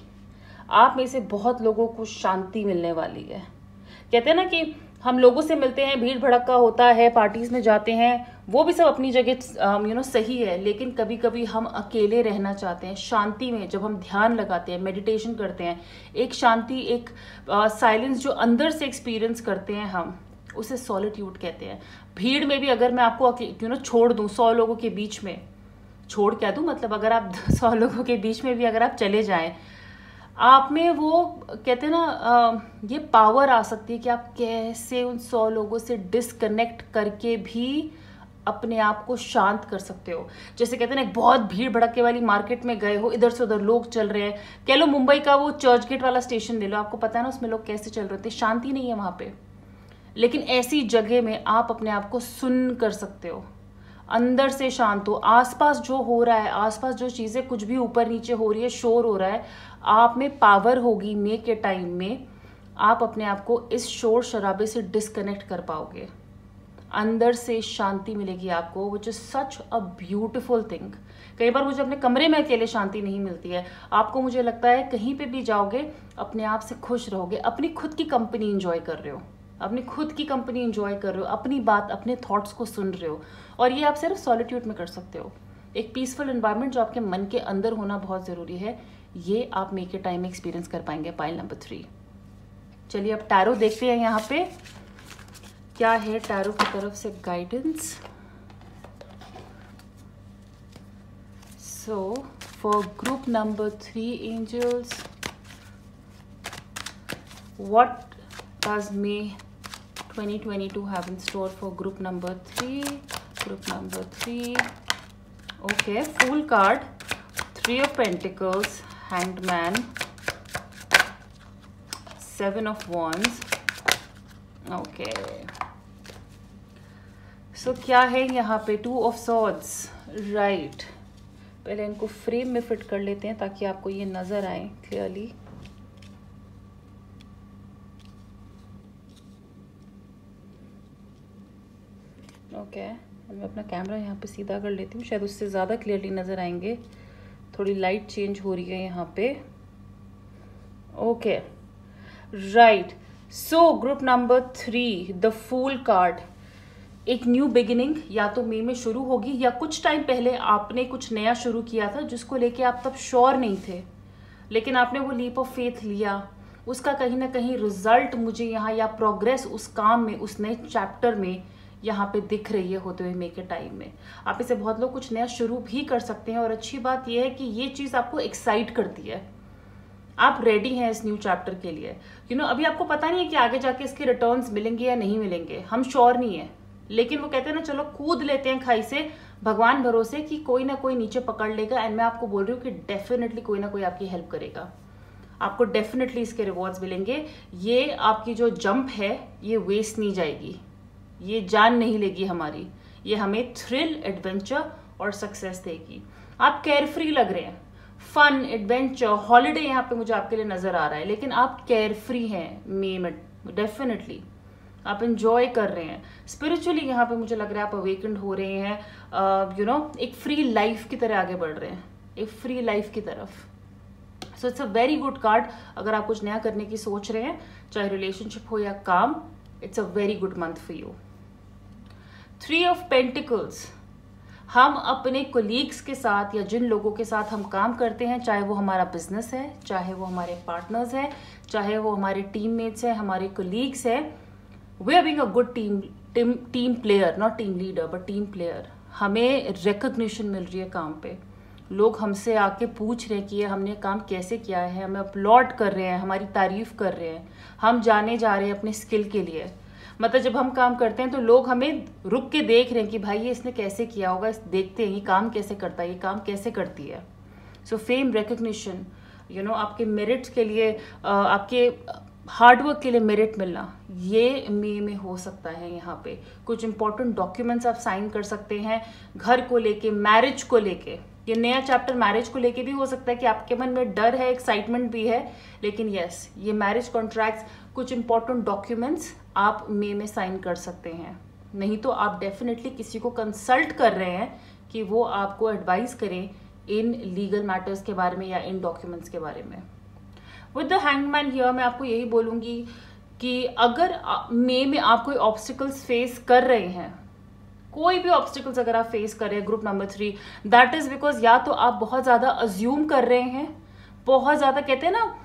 आप में से बहुत लोगों को शांति मिलने वाली है। कहते हैं ना कि हम लोगों से मिलते हैं, भीड़ भड़का होता है, पार्टीज में जाते हैं, वो भी सब अपनी जगह सही है, लेकिन कभी कभी हम अकेले रहना चाहते हैं शांति में। जब हम ध्यान लगाते हैं, मेडिटेशन करते हैं, एक शांति, एक साइलेंस जो अंदर से एक्सपीरियंस करते हैं हम, उसे सॉलिट्यूड कहते हैं। भीड़ में भी अगर मैं आपको छोड़ दूं 100 लोगों के बीच में, छोड़ क्या दूं, मतलब अगर आप 100 लोगों के बीच में भी अगर आप चले जाएं, आप में वो कहते हैं ना ये पावर आ सकती है कि आप कैसे उन 100 लोगों से डिस्कनेक्ट करके भी अपने आप को शांत कर सकते हो। जैसे कहते हैं ना, एक बहुत भीड़ भड़के वाली मार्केट में गए हो, इधर से उधर लोग चल रहे हैं, कह लो मुंबई का वो चर्च गेट वाला स्टेशन ले लो, आपको पता है ना उसमें लोग कैसे चल रहे थे, शांति नहीं है वहां पे। लेकिन ऐसी जगह में आप अपने आप को सुन कर सकते हो, अंदर से शांत हो। आसपास जो हो रहा है, आसपास जो चीजें कुछ भी ऊपर नीचे हो रही है, शोर हो रहा है, आप में पावर होगी मे के टाइम में, आप अपने आप को इस शोर शराबे से डिस्कनेक्ट कर पाओगे, अंदर से शांति मिलेगी आपको, which is such a beautiful thing. कई बार मुझे अपने कमरे में अकेले शांति नहीं मिलती है, आपको मुझे लगता है कहीं पे भी जाओगे अपने आप से खुश रहोगे, अपनी खुद की कंपनी इंजॉय कर रहे हो, अपनी खुद की कंपनी इंजॉय कर रहे हो, अपनी बात, अपने थॉट्स को सुन रहे हो। और ये आप सिर्फ सॉलिट्यूड में कर सकते हो। एक पीसफुल एनवायरनमेंट जो आपके मन के अंदर होना बहुत ज़रूरी है, ये आप मे के टाइम में एक्सपीरियंस कर पाएंगे। Pile number 3। चलिए अब टैरो देखते हैं यहाँ पे क्या है टैरो की तरफ से guidance. So for group number 3 angels, what does May 2022 have in store for group number 3? Group number 3. Okay, Fool card, 3 of Pentacles, Hanged Man, 7 of Wands. Okay. So क्या है यहाँ पे? 2 of Swords. Right. पहले इनको फ्रेम में फिट कर लेते हैं ताकि आपको ये नजर आए क्लियरली। ओके, मैं अपना कैमरा यहाँ पे सीधा कर लेती हूँ, शायद उससे ज़्यादा क्लियरली नज़र आएंगे। थोड़ी लाइट चेंज हो रही है यहाँ पे। Okay, right. So group number 3, the fool card, एक न्यू बिगिनिंग या तो मई में शुरू होगी, या कुछ टाइम पहले आपने कुछ नया शुरू किया था जिसको लेके आप तब श्योर नहीं थे, लेकिन आपने वो लीप ऑफ फेथ लिया, उसका कहीं ना कहीं रिजल्ट मुझे यहाँ, या प्रोग्रेस उस काम में, उस नए चैप्टर में यहाँ पे दिख रही है होते हुए मे के टाइम में। आप इसे बहुत लोग कुछ नया शुरू भी कर सकते हैं, और अच्छी बात यह है कि ये चीज़ आपको एक्साइट करती है, आप रेडी हैं इस न्यू चैप्टर के लिए। अभी आपको पता नहीं है कि आगे जाके इसके रिटर्न्स मिलेंगे या नहीं मिलेंगे, हम श्योर नहीं है, लेकिन वो कहते हैं ना, चलो कूद लेते हैं खाई से, भगवान भरोसे कि कोई ना कोई नीचे पकड़ लेगा। एंड मैं आपको बोल रही हूँ कि डेफिनेटली कोई ना कोई आपकी हेल्प करेगा, आपको डेफिनेटली इसके रिवॉर्ड्स मिलेंगे। ये आपकी जो जंप है ये वेस्ट नहीं जाएगी, ये जान नहीं लेगी हमारी, ये हमें थ्रिल, एडवेंचर और सक्सेस देगी। आप केयरफ्री लग रहे हैं, फन, एडवेंचर, हॉलीडे यहाँ पे मुझे आपके लिए नजर आ रहा है, लेकिन आप केयरफ्री हैं मे में, डेफिनेटली आप इंजॉय कर रहे हैं। स्पिरिचुअली यहाँ पे मुझे लग रहा है आप अवेकेंड हो रहे हैं, एक फ्री लाइफ की तरह आगे बढ़ रहे हैं, एक फ्री लाइफ की तरफ। So it's a very good card. अगर आप कुछ नया करने की सोच रहे हैं, चाहे रिलेशनशिप हो या काम, it's a very good month for you. 3 of pentacles, हम अपने कोलीग्स के साथ या जिन लोगों के साथ हम काम करते हैं, चाहे वो हमारा बिजनेस है, चाहे वो हमारे पार्टनर्स हैं, चाहे वो हमारे टीममेट्स हैं, हमारे कोलीग्स हैं, we are being a good team player, not team leader but team player. हमें रिकग्निशन मिल रही है काम पे, लोग हमसे आके पूछ रहे हैं कि ये हमने काम कैसे किया है, हमें अपलॉड कर रहे हैं, हमारी तारीफ कर रहे हैं, हम जाने जा रहे हैं अपने स्किल के लिए। मतलब जब हम काम करते हैं तो लोग हमें रुक के देख रहे हैं कि भाई ये इसने कैसे किया होगा, देखते हैं ये काम कैसे करता है, ये काम कैसे करती है। सो फेम, रिकग्निशन, आपके मेरिट्स के लिए, आपके हार्डवर्क के लिए मेरिट मिलना, ये मई में हो सकता है। यहाँ पे कुछ इंपॉर्टेंट डॉक्यूमेंट्स आप साइन कर सकते हैं, घर को लेके, मैरिज को लेके। ये नया चैप्टर मैरिज को लेके भी हो सकता है कि आपके मन में डर है, एक्साइटमेंट भी है, लेकिन यस, ये मैरिज कॉन्ट्रैक्ट्स, कुछ इंपॉर्टेंट डॉक्यूमेंट्स आप मई में साइन कर सकते हैं। नहीं तो आप डेफिनेटली किसी को कंसल्ट कर रहे हैं कि वो आपको एडवाइस करें इन लीगल मैटर्स के बारे में या इन डॉक्यूमेंट्स के बारे में। विद द हैंगमैन हियर मैं आपको यही बोलूँगी, कि अगर मई में आप कोई ऑब्स्टिकल्स फेस कर रहे हैं, कोई भी ऑब्स्टिकल्स अगर आप फेस कर रहे हैं group number 3, that is because या तो आप बहुत ज्यादा अज्यूम कर रहे हैं, बहुत ज्यादा कहते हैं ना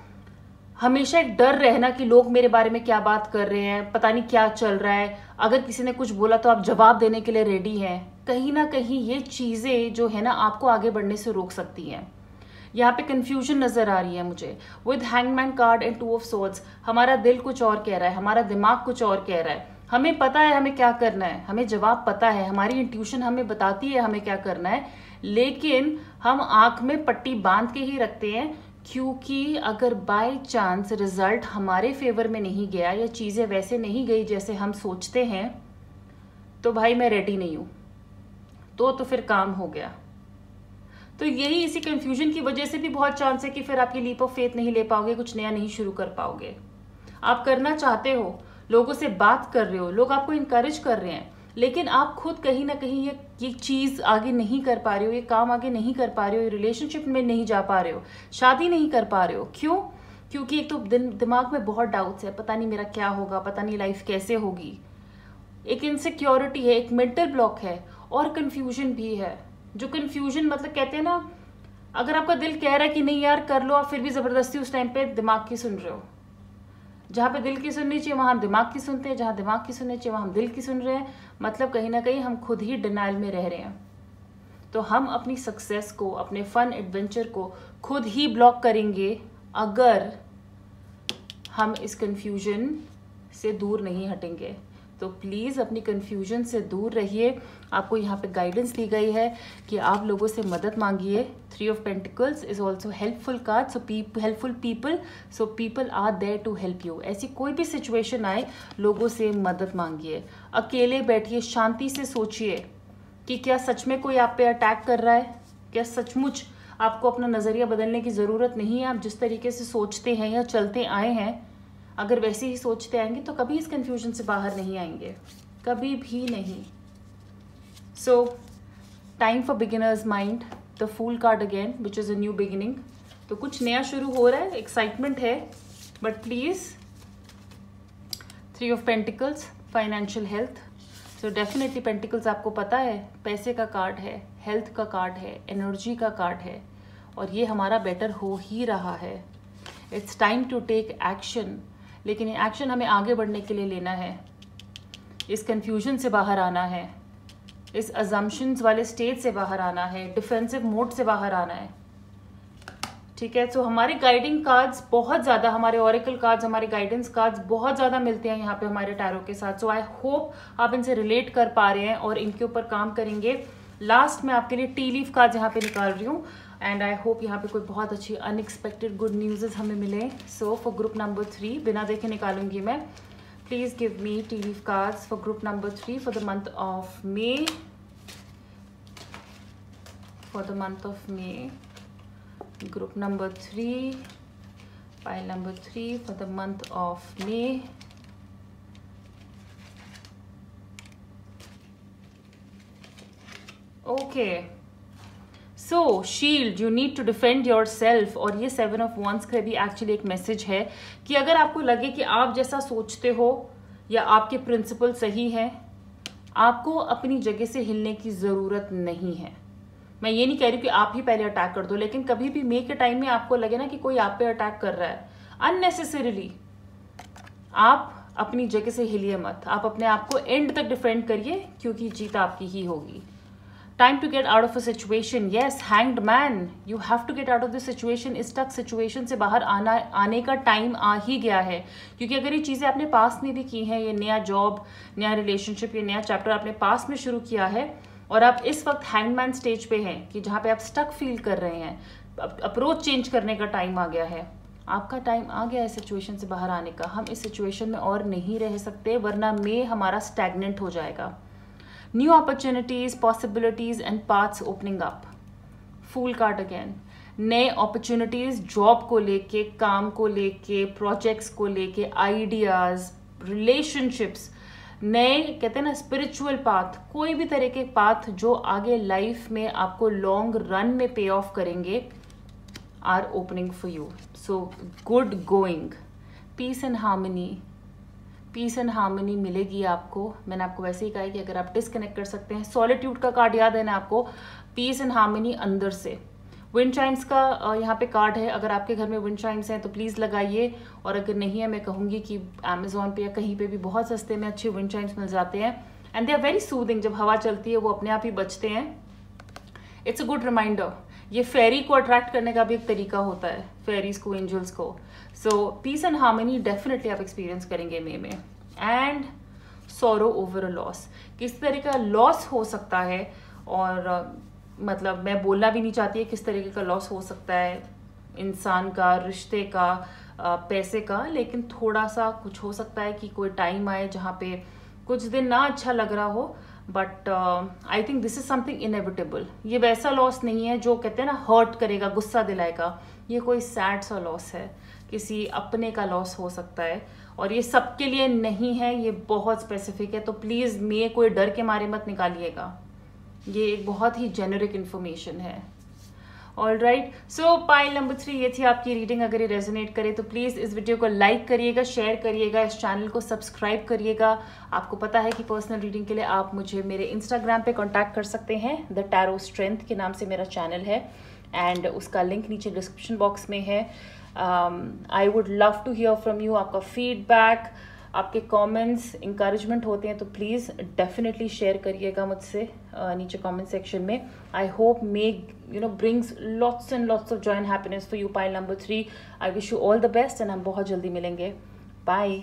हमेशा एक डर रहना कि लोग मेरे बारे में क्या बात कर रहे हैं, पता नहीं क्या चल रहा है, अगर किसी ने कुछ बोला तो आप जवाब देने के लिए रेडी हैं। कहीं ना कहीं ये चीजें जो है ना आपको आगे बढ़ने से रोक सकती हैं। यहाँ पे कंफ्यूजन नजर आ रही है मुझे with hangman card and 2 of swords. हमारा दिल कुछ और कह रहा है, हमारा दिमाग कुछ और कह रहा है, हमें पता है हमें क्या करना है, हमें जवाब पता है, हमारी इंट्यूशन हमें बताती है हमें क्या करना है, लेकिन हम आंख में पट्टी बांध के ही रखते हैं, क्योंकि अगर बाय चांस रिजल्ट हमारे फेवर में नहीं गया या चीजें वैसे नहीं गई जैसे हम सोचते हैं, तो भाई मैं रेडी नहीं हूं, तो फिर काम हो गया। तो यही इसी कंफ्यूजन की वजह से भी बहुत चांस है कि फिर आपकी लीप ऑफ फेथ नहीं ले पाओगे, कुछ नया नहीं शुरू कर पाओगे। आप करना चाहते हो, लोगों से बात कर रहे हो, लोग आपको इनकरेज कर रहे हैं, लेकिन आप खुद कहीं ना कहीं ये चीज आगे नहीं कर पा रहे हो, ये काम आगे नहीं कर पा रहे हो, रिलेशनशिप में नहीं जा पा रहे हो, शादी नहीं कर पा रहे हो। क्यों? क्योंकि एक तो दिमाग में बहुत डाउट्स है, पता नहीं मेरा क्या होगा, पता नहीं लाइफ कैसे होगी, एक इनसिक्योरिटी है, एक मेंटल ब्लॉक है और कंफ्यूजन भी है। जो कंफ्यूजन मतलब कहते हैं ना, अगर आपका दिल कह रहा है कि नहीं यार कर लो, आप फिर भी जबरदस्ती उस टाइम पे दिमाग की सुन रहे हो। जहाँ पे दिल की सुननी चाहिए वहां हम दिमाग की सुनते हैं, जहाँ दिमाग की सुननी चाहिए वहां हम दिल की सुन रहे हैं। मतलब कहीं ना कहीं हम खुद ही डिनाइल में रह रहे हैं। तो हम अपनी सक्सेस को, अपने फन एडवेंचर को खुद ही ब्लॉक करेंगे अगर हम इस कंफ्यूजन से दूर नहीं हटेंगे। तो प्लीज़ अपनी कंफ्यूजन से दूर रहिए। आपको यहाँ पे गाइडेंस दी गई है कि आप लोगों से मदद मांगिए। 3 of pentacles is also helpful card, so helpful people, so people are there to help you. ऐसी कोई भी सिचुएशन आए, लोगों से मदद मांगिए। अकेले बैठिए, शांति से सोचिए कि क्या सच में कोई आप पे अटैक कर रहा है, क्या सचमुच आपको अपना नज़रिया बदलने की ज़रूरत नहीं है। आप जिस तरीके से सोचते हैं या चलते आए हैं, अगर वैसे ही सोचते आएंगे तो कभी इस कंफ्यूजन से बाहर नहीं आएंगे, कभी भी नहीं। So time for beginners mind, the fool card again which is a new beginning. तो कुछ नया शुरू हो रहा है, एक्साइटमेंट है, but please 3 of pentacles, financial health. So definitely pentacles आपको पता है पैसे का कार्ड है, हेल्थ का कार्ड है, एनर्जी का कार्ड है, और ये हमारा बेटर हो ही रहा है। It's time to take action, लेकिन ये एक्शन हमें आगे बढ़ने के लिए लेना है, इस कंफ्यूजन से बाहर आना है, इस अजम्पशंस वाले स्टेज से बाहर आना है, डिफेंसिव मोड से बाहर आना है। ठीक है, सो हमारे गाइडिंग कार्ड्स बहुत ज़्यादा, हमारे ऑरेकल कार्ड्स, हमारे गाइडेंस कार्ड्स बहुत ज़्यादा मिलते हैं यहाँ पे हमारे टैरो के साथ। सो आई होप आप इनसे रिलेट कर पा रहे हैं और इनके ऊपर काम करेंगे। लास्ट में आपके लिए टी लीफ कार्ड्स यहाँ पे निकाल रही हूँ, एंड आई होप यहाँ पे कोई बहुत अच्छी अनएक्सपेक्टेड गुड न्यूज़ हमें मिले। सो फॉर ग्रुप नंबर 3 बिना देखे निकालूंगी मैं। Please give me T leaf cards for group number 3 for the month of may, for the month of may. Group number 3, pile number 3 for the month of May. Okay, so shield, you need to defend yourself। और ये 7 of Wands का भी एक्चुअली एक मैसेज है कि अगर आपको लगे कि आप जैसा सोचते हो या आपके प्रिंसिपल सही है, आपको अपनी जगह से हिलने की ज़रूरत नहीं है। मैं ये नहीं कह रही कि आप ही पहले अटैक कर दो, लेकिन कभी भी मे के टाइम में आपको लगे ना कि कोई आप पे अटैक कर रहा है अननेसेसरीली, आप अपनी जगह से हिलिए मत। आप अपने आप को एंड तक डिफेंड करिए, क्योंकि जीत आपकी ही होगी। Time to get out of a situation, yes hanged man, you have to get out of this situation. इस टक सिचुएशन से बाहर आने का टाइम आ ही गया है, क्योंकि अगर ये चीज़ें आपने पास में भी की हैं, ये नया जॉब, नया रिलेशनशिप, ये नया चैप्टर आपने पास में शुरू किया है और आप इस वक्त हैंगमैन स्टेज पे हैं कि जहाँ पे आप स्टक फील कर रहे हैं, अप्रोच चेंज करने का टाइम आ गया है। आपका टाइम आ गया है सिचुएशन से बाहर आने का। हम इस सिचुएशन में और नहीं रह सकते, वरना मे हमारा स्टैग्नेंट हो जाएगा। New opportunities, possibilities and paths opening up. Fool card again, नए अपॉर्चुनिटीज, जॉब को लेके, काम को लेके, प्रोजेक्ट्स को लेके, आइडियाज, रिलेशनशिप्स, नए कहते हैं ना स्पिरिचुअल पाथ, कोई भी तरह के पाथ जो आगे लाइफ में आपको लॉन्ग रन में पे ऑफ करेंगे, are opening for you. So good going, peace and harmony, peace and harmony मिलेगी आपको। मैंने आपको वैसे ही कहा है कि अगर आप डिस्कनेक्ट कर सकते हैं, सॉलिट्यूड का कार्ड याद है ना आपको, पीस एंड हार्मनी अंदर से। विंड चाइम्स का यहाँ पे कार्ड है, अगर आपके घर में विंड चाइम्स हैं तो प्लीज़ लगाइए, और अगर नहीं है मैं कहूँगी कि अमेजोन पे या कहीं पे भी बहुत सस्ते में अच्छे विंड चाइम्स मिल जाते हैं, and they are very soothing. जब हवा चलती है वो अपने आप ही बजते हैं। It's a good reminder. ये फेरी को अट्रैक्ट करने का भी एक तरीका होता है, फेरीज को, एंजल्स को। सो पीस एंड हार्मनी डेफिनेटली आप एक्सपीरियंस करेंगे मई में। And sorrow over a loss, किस तरह का लॉस हो सकता है, और मतलब मैं बोलना भी नहीं चाहती है किस तरीके का लॉस हो सकता है, इंसान का, रिश्ते का, पैसे का, लेकिन थोड़ा सा कुछ हो सकता है कि कोई टाइम आए जहाँ पे कुछ दिन ना अच्छा लग रहा हो, but I think this is something inevitable. ये वैसा लॉस नहीं है जो कहते हैं ना हर्ट करेगा, गुस्सा दिलाएगा। ये कोई सैड सा लॉस है, किसी अपने का लॉस हो सकता है, और ये सबके लिए नहीं है, ये बहुत स्पेसिफिक है। तो प्लीज़ मे कोई डर के मारे मत निकालिएगा, ये एक बहुत ही जेनरिक इन्फॉर्मेशन है। ऑल राइट, सो पाइल नंबर 3 ये थी आपकी रीडिंग। अगर ये रेजोनेट करे तो प्लीज़ इस वीडियो को लाइक करिएगा, शेयर करिएगा, इस चैनल को सब्सक्राइब करिएगा। आपको पता है कि पर्सनल रीडिंग के लिए आप मुझे मेरे इंस्टाग्राम पे कांटेक्ट कर सकते हैं, द टैरो स्ट्रेंथ के नाम से मेरा चैनल है, एंड उसका लिंक नीचे डिस्क्रिप्शन बॉक्स में है। I would love to hear from you, आपका फीडबैक, आपके कमेंट्स इंकरेजमेंट होते हैं, तो प्लीज़ डेफिनेटली शेयर करिएगा मुझसे नीचे कमेंट सेक्शन में। आई hope May brings lots and lots of Joy and happiness for you, pile number 3। I wish you all the best, and हम बहुत जल्दी मिलेंगे। बाय।